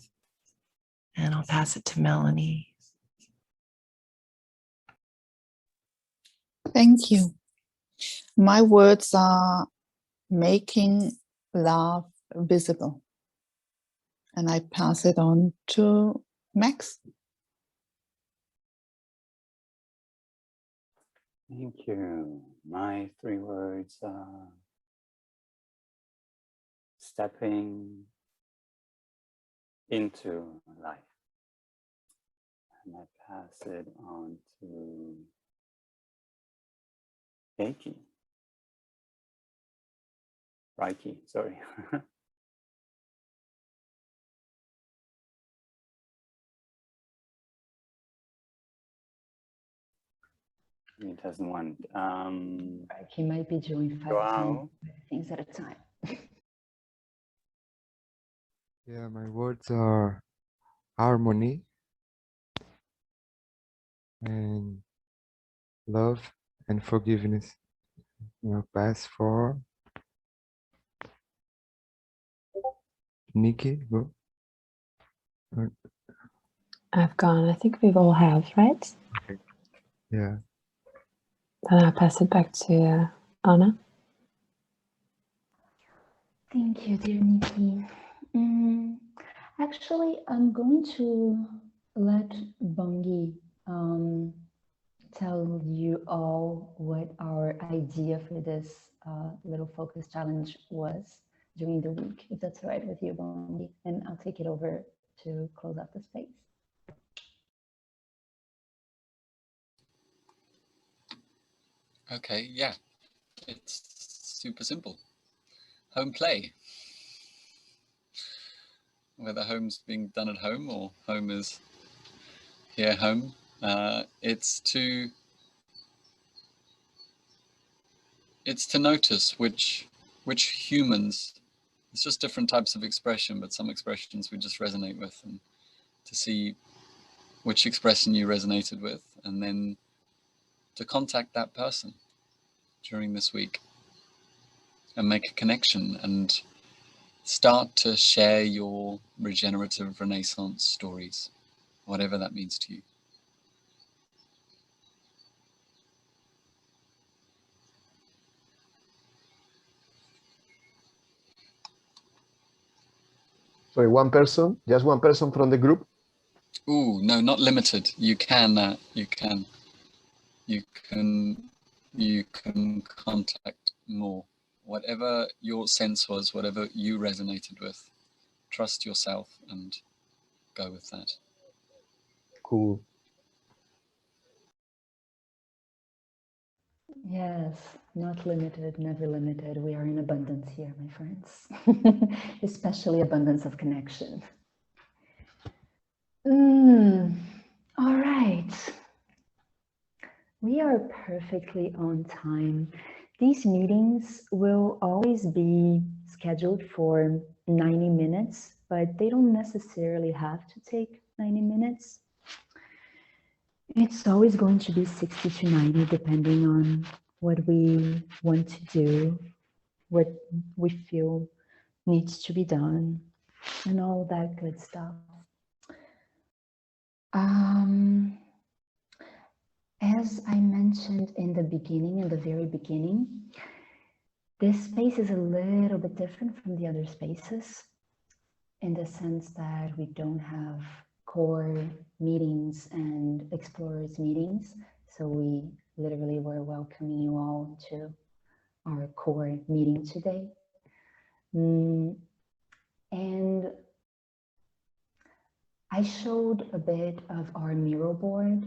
D: And I'll pass it to Melanie.
M: Thank you. My words are making love visible. And I pass it on to Max.
E: Thank you. My three words are stepping into life. And I pass it on to Reiki, sorry. It doesn't want.
C: He might be doing 5 things at a time.
G: Yeah, my words are harmony and love and forgiveness. I'll pass for Nikki. Go.
F: I've gone. I think we've all have, right?
G: Okay. Yeah.
F: Then I'll pass it back to Anna.
C: Thank you, dear Nikki. Actually, I'm going to let Bongi tell you all what our idea for this little focus challenge was during the week, if that's all right with you, Bongi, and I'll take it over to close out the space.
A: Okay, yeah, it's super simple. Home play. Whether home's being done at home or home is here home, it's to notice which humans, it's just different types of expression, but some expressions we just resonate with, and to see which expression you resonated with, and then to contact that person during this week and make a connection and start to share your regenerative Renaissance stories, whatever that means to you.
B: Sorry, one person, just one person from the group?
A: Ooh, no, not limited. You can contact more. Whatever your sense was, whatever you resonated with, trust yourself and go with that.
B: Cool.
C: Yes, not limited, never limited. We are in abundance here, my friends, especially abundance of connection. All right. are perfectly on time. These meetings will always be scheduled for 90 minutes, but they don't necessarily have to take 90 minutes. It's always going to be 60 to 90, depending on what we want to do, what we feel needs to be done, and all that good stuff. As I mentioned in the beginning, in the very beginning, this space is a little bit different from the other spaces in the sense that we don't have core meetings and explorers meetings. So we literally were welcoming you all to our core meeting today. And I showed a bit of our mural board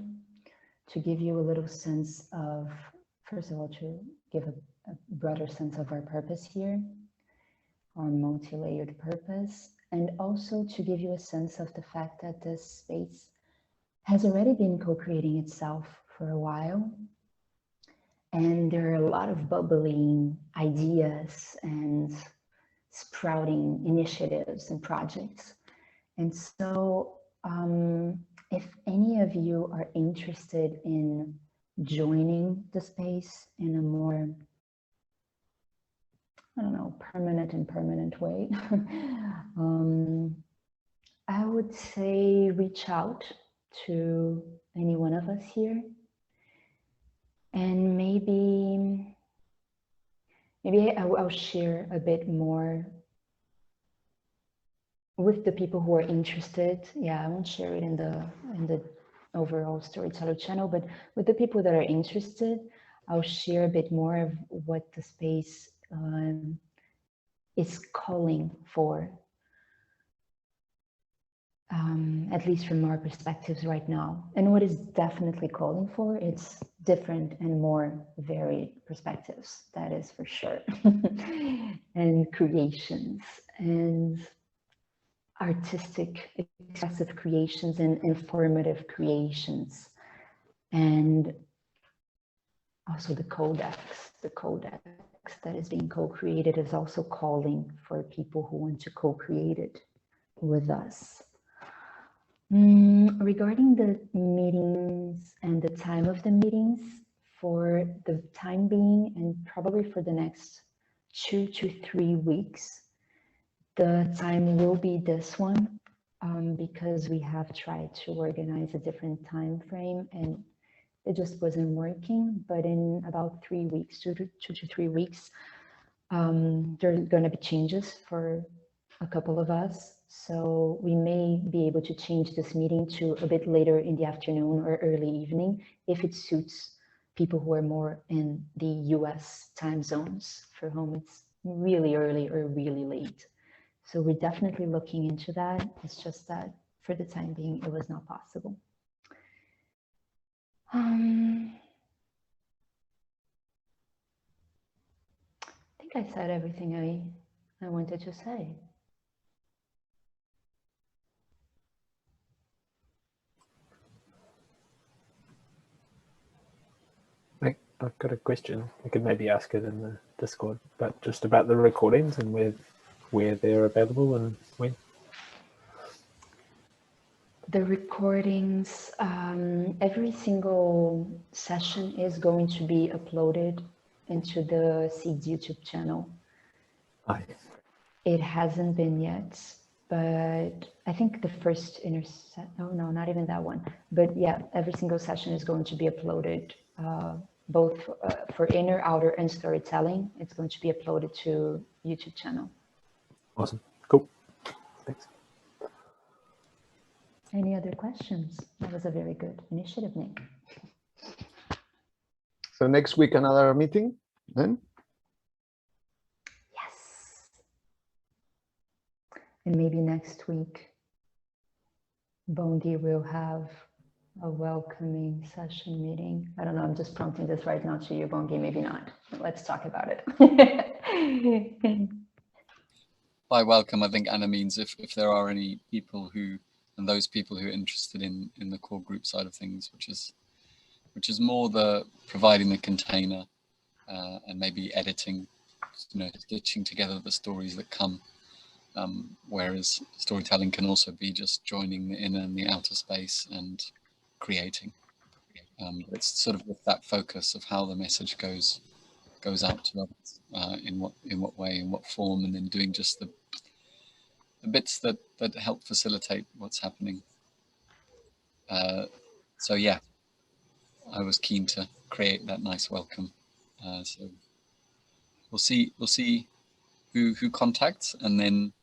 C: to give you a little sense of, first of all, to give a broader sense of our purpose here, our multi-layered purpose, and also to give you a sense of the fact that this space has already been co-creating itself for a while. And there are a lot of bubbling ideas and sprouting initiatives and projects. And so if any of you are interested in joining the space in a more, I don't know, permanent way, I would say reach out to any one of us here, and maybe I'll share a bit more with the people who are interested. Yeah, I won't share it in the overall Storyteller channel, but with the people that are interested, I'll share a bit more of what the space is calling for, at least from our perspectives right now. And what is definitely calling for, it's different and more varied perspectives, that is for sure. And creations and artistic, expressive creations and informative creations. And also the Codex that is being co-created is also calling for people who want to co-create it with us. Regarding the meetings and the time of the meetings, for the time being and probably for the next 2 to 3 weeks, the time will be this one, because we have tried to organize a different time frame and it just wasn't working. But in about 3 weeks, 2 to 3 weeks, there are going to be changes for a couple of us. So we may be able to change this meeting to a bit later in the afternoon or early evening if it suits people who are more in the US time zones, for whom it's really early or really late. So we're definitely looking into that. It's just that for the time being, it was not possible. I think I said everything I wanted to say.
I: I've got a question. I could maybe ask it in the Discord, but just about the recordings and where they're available and when.
C: The recordings, every single session is going to be uploaded into the Seeds YouTube channel.
I: Hi.
C: It hasn't been yet, but I think the first oh no, not even that one. But yeah, every single session is going to be uploaded, both for inner, outer, and storytelling. It's going to be uploaded to YouTube channel.
I: Awesome. Cool. Thanks.
C: Any other questions? That was a very good initiative, Nick.
B: So next week, another meeting then?
C: Yes. And maybe next week, Bongi will have a welcoming session meeting. I don't know, I'm just prompting this right now to you, Bongi, maybe not. Let's talk about it.
A: By welcome, I think Anna means if there are any people who, and those people who are interested in the core group side of things, which is which is more the providing the container and maybe editing, stitching together the stories that come. Whereas storytelling can also be just joining the inner and the outer space and creating. It's sort of with that focus of how the message goes out to others, in what way, in what form, and then doing just the bits that help facilitate what's happening. So yeah, I was keen to create that nice welcome. So we'll see who contacts, and then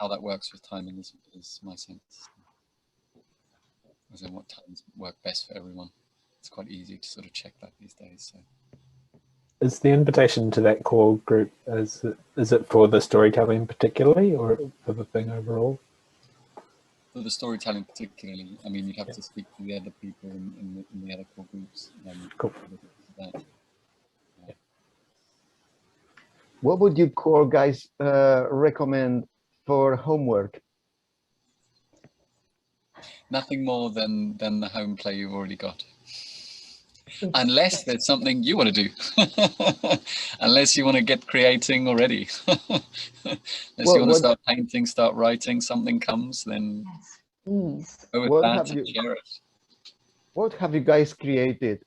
A: how that works with timing is my sense. As in what times work best for everyone. It's quite easy to sort of check that these days. So.
I: Is the invitation to that core group, is it for the storytelling particularly, or for the thing overall?
A: For the storytelling particularly, I mean, you'd have to speak to the other people in the other core groups.
I: Cool.
B: What would you core guys recommend for homework?
A: Nothing more than the home play you've already got. Unless there's something you want to do. Unless you want to get creating already. Unless you want to start painting, start writing, something comes, then
C: please.
A: Go with that and share it.
B: What have you guys created?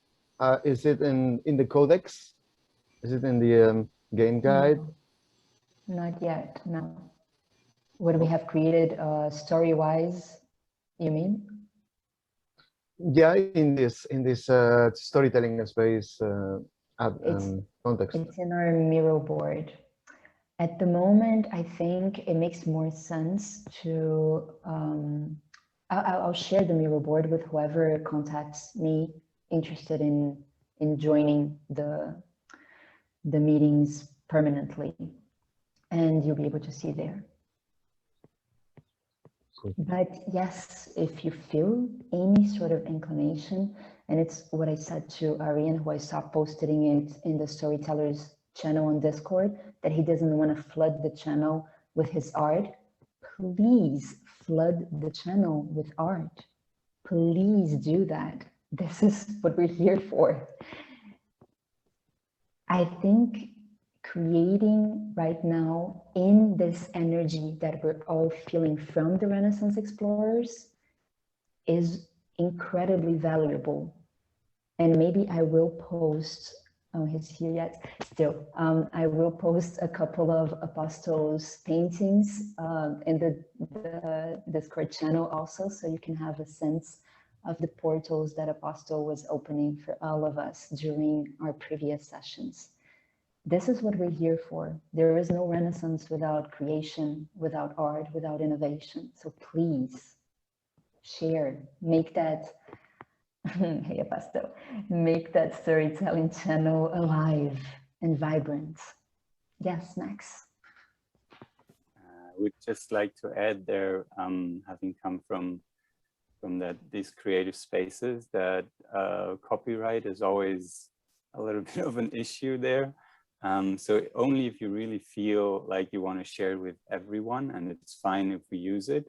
B: Is it in the Codex? Is it in the game guide?
C: Not yet, no. What we have created story-wise, you mean?
B: Yeah, in this storytelling space context.
C: It's in our Miro board. At the moment, I think it makes more sense to, I'll share the Miro board with whoever contacts me interested in joining the meetings permanently, and you'll be able to see there. But yes, if you feel any sort of inclination, and it's what I said to Arian, who I saw posting it in the Storytellers channel on Discord, that he doesn't want to flood the channel with his art. Please flood the channel with art. Please do that. This is what we're here for. I think creating right now in this energy that we're all feeling from the Renaissance explorers is incredibly valuable. And maybe I will post, oh, he's here yet, still, I will post a couple of Apostles paintings in the Discord channel also, so you can have a sense of the portals that Apostle was opening for all of us during our previous sessions. This is what we're here for. There is no Renaissance without creation, without art, without innovation. So please share, make that, hey Apasto, make that storytelling channel alive and vibrant. Yes, Max.
E: I would just like to add there, having come from these creative spaces, that copyright is always a little bit of an issue there. So only if you really feel like you want to share it with everyone, and it's fine if we use it,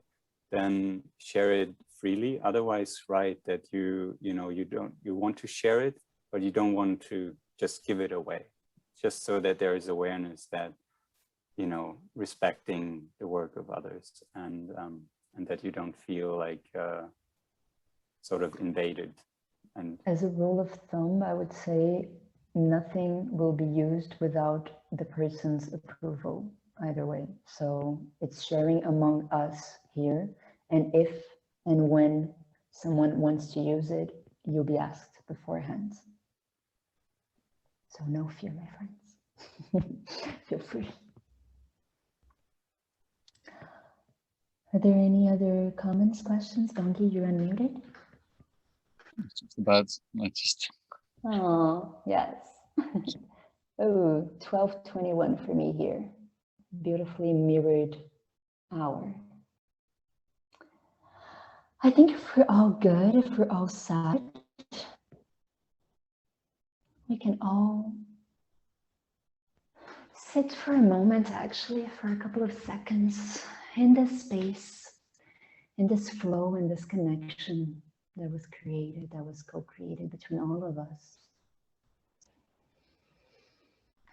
E: then share it freely. Otherwise, write that you want to share it, but you don't want to just give it away, just so that there is awareness that, respecting the work of others, and that you don't feel like sort of invaded. And
C: as a rule of thumb, I would say nothing will be used without the person's approval either way. So it's sharing among us here. And if and when someone wants to use it, you'll be asked beforehand. So no fear, my friends. Feel free. Are there any other comments, questions? Donkey, you're unmuted.
A: It's just about,
C: Oh, yes. Oh, 12:21 for me here. Beautifully mirrored hour. I think if we're all good, if we're all set, we can all sit for a moment, actually, for a couple of seconds in this space, in this flow, in this connection. that was created, that was co-created between all of us.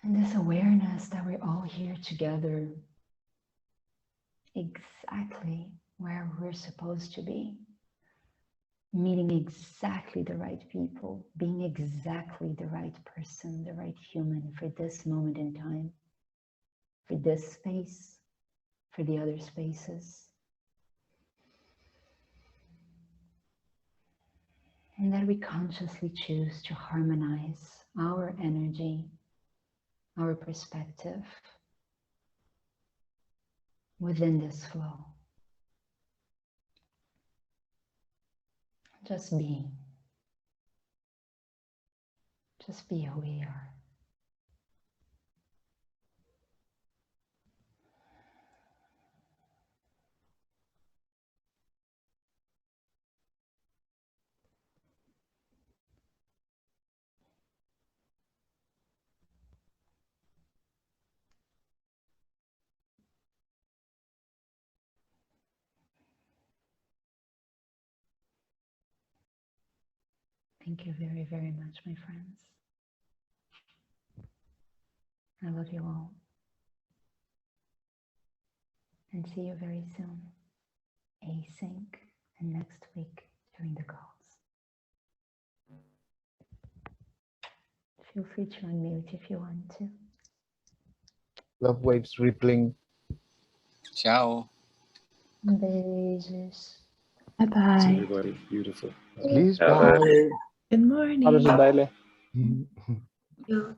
C: And this awareness that we're all here together, exactly where we're supposed to be, meeting exactly the right people, being exactly the right person, the right human for this moment in time, for this space, for the other spaces. And that we consciously choose to harmonize our energy, our perspective within this flow. Just being. Just be who we are. Thank you very, very much, my friends. I love you all. And see you very soon. Async and next week during the calls. Feel free to unmute if you want to.
B: Love waves rippling.
A: Ciao.
C: Beijos.
F: Bye-bye.
O: See everybody. Beautiful.
B: Please,
I: Bye.
B: bye.
D: Good morning.
I: Ha det så dejligt.
J: Ja.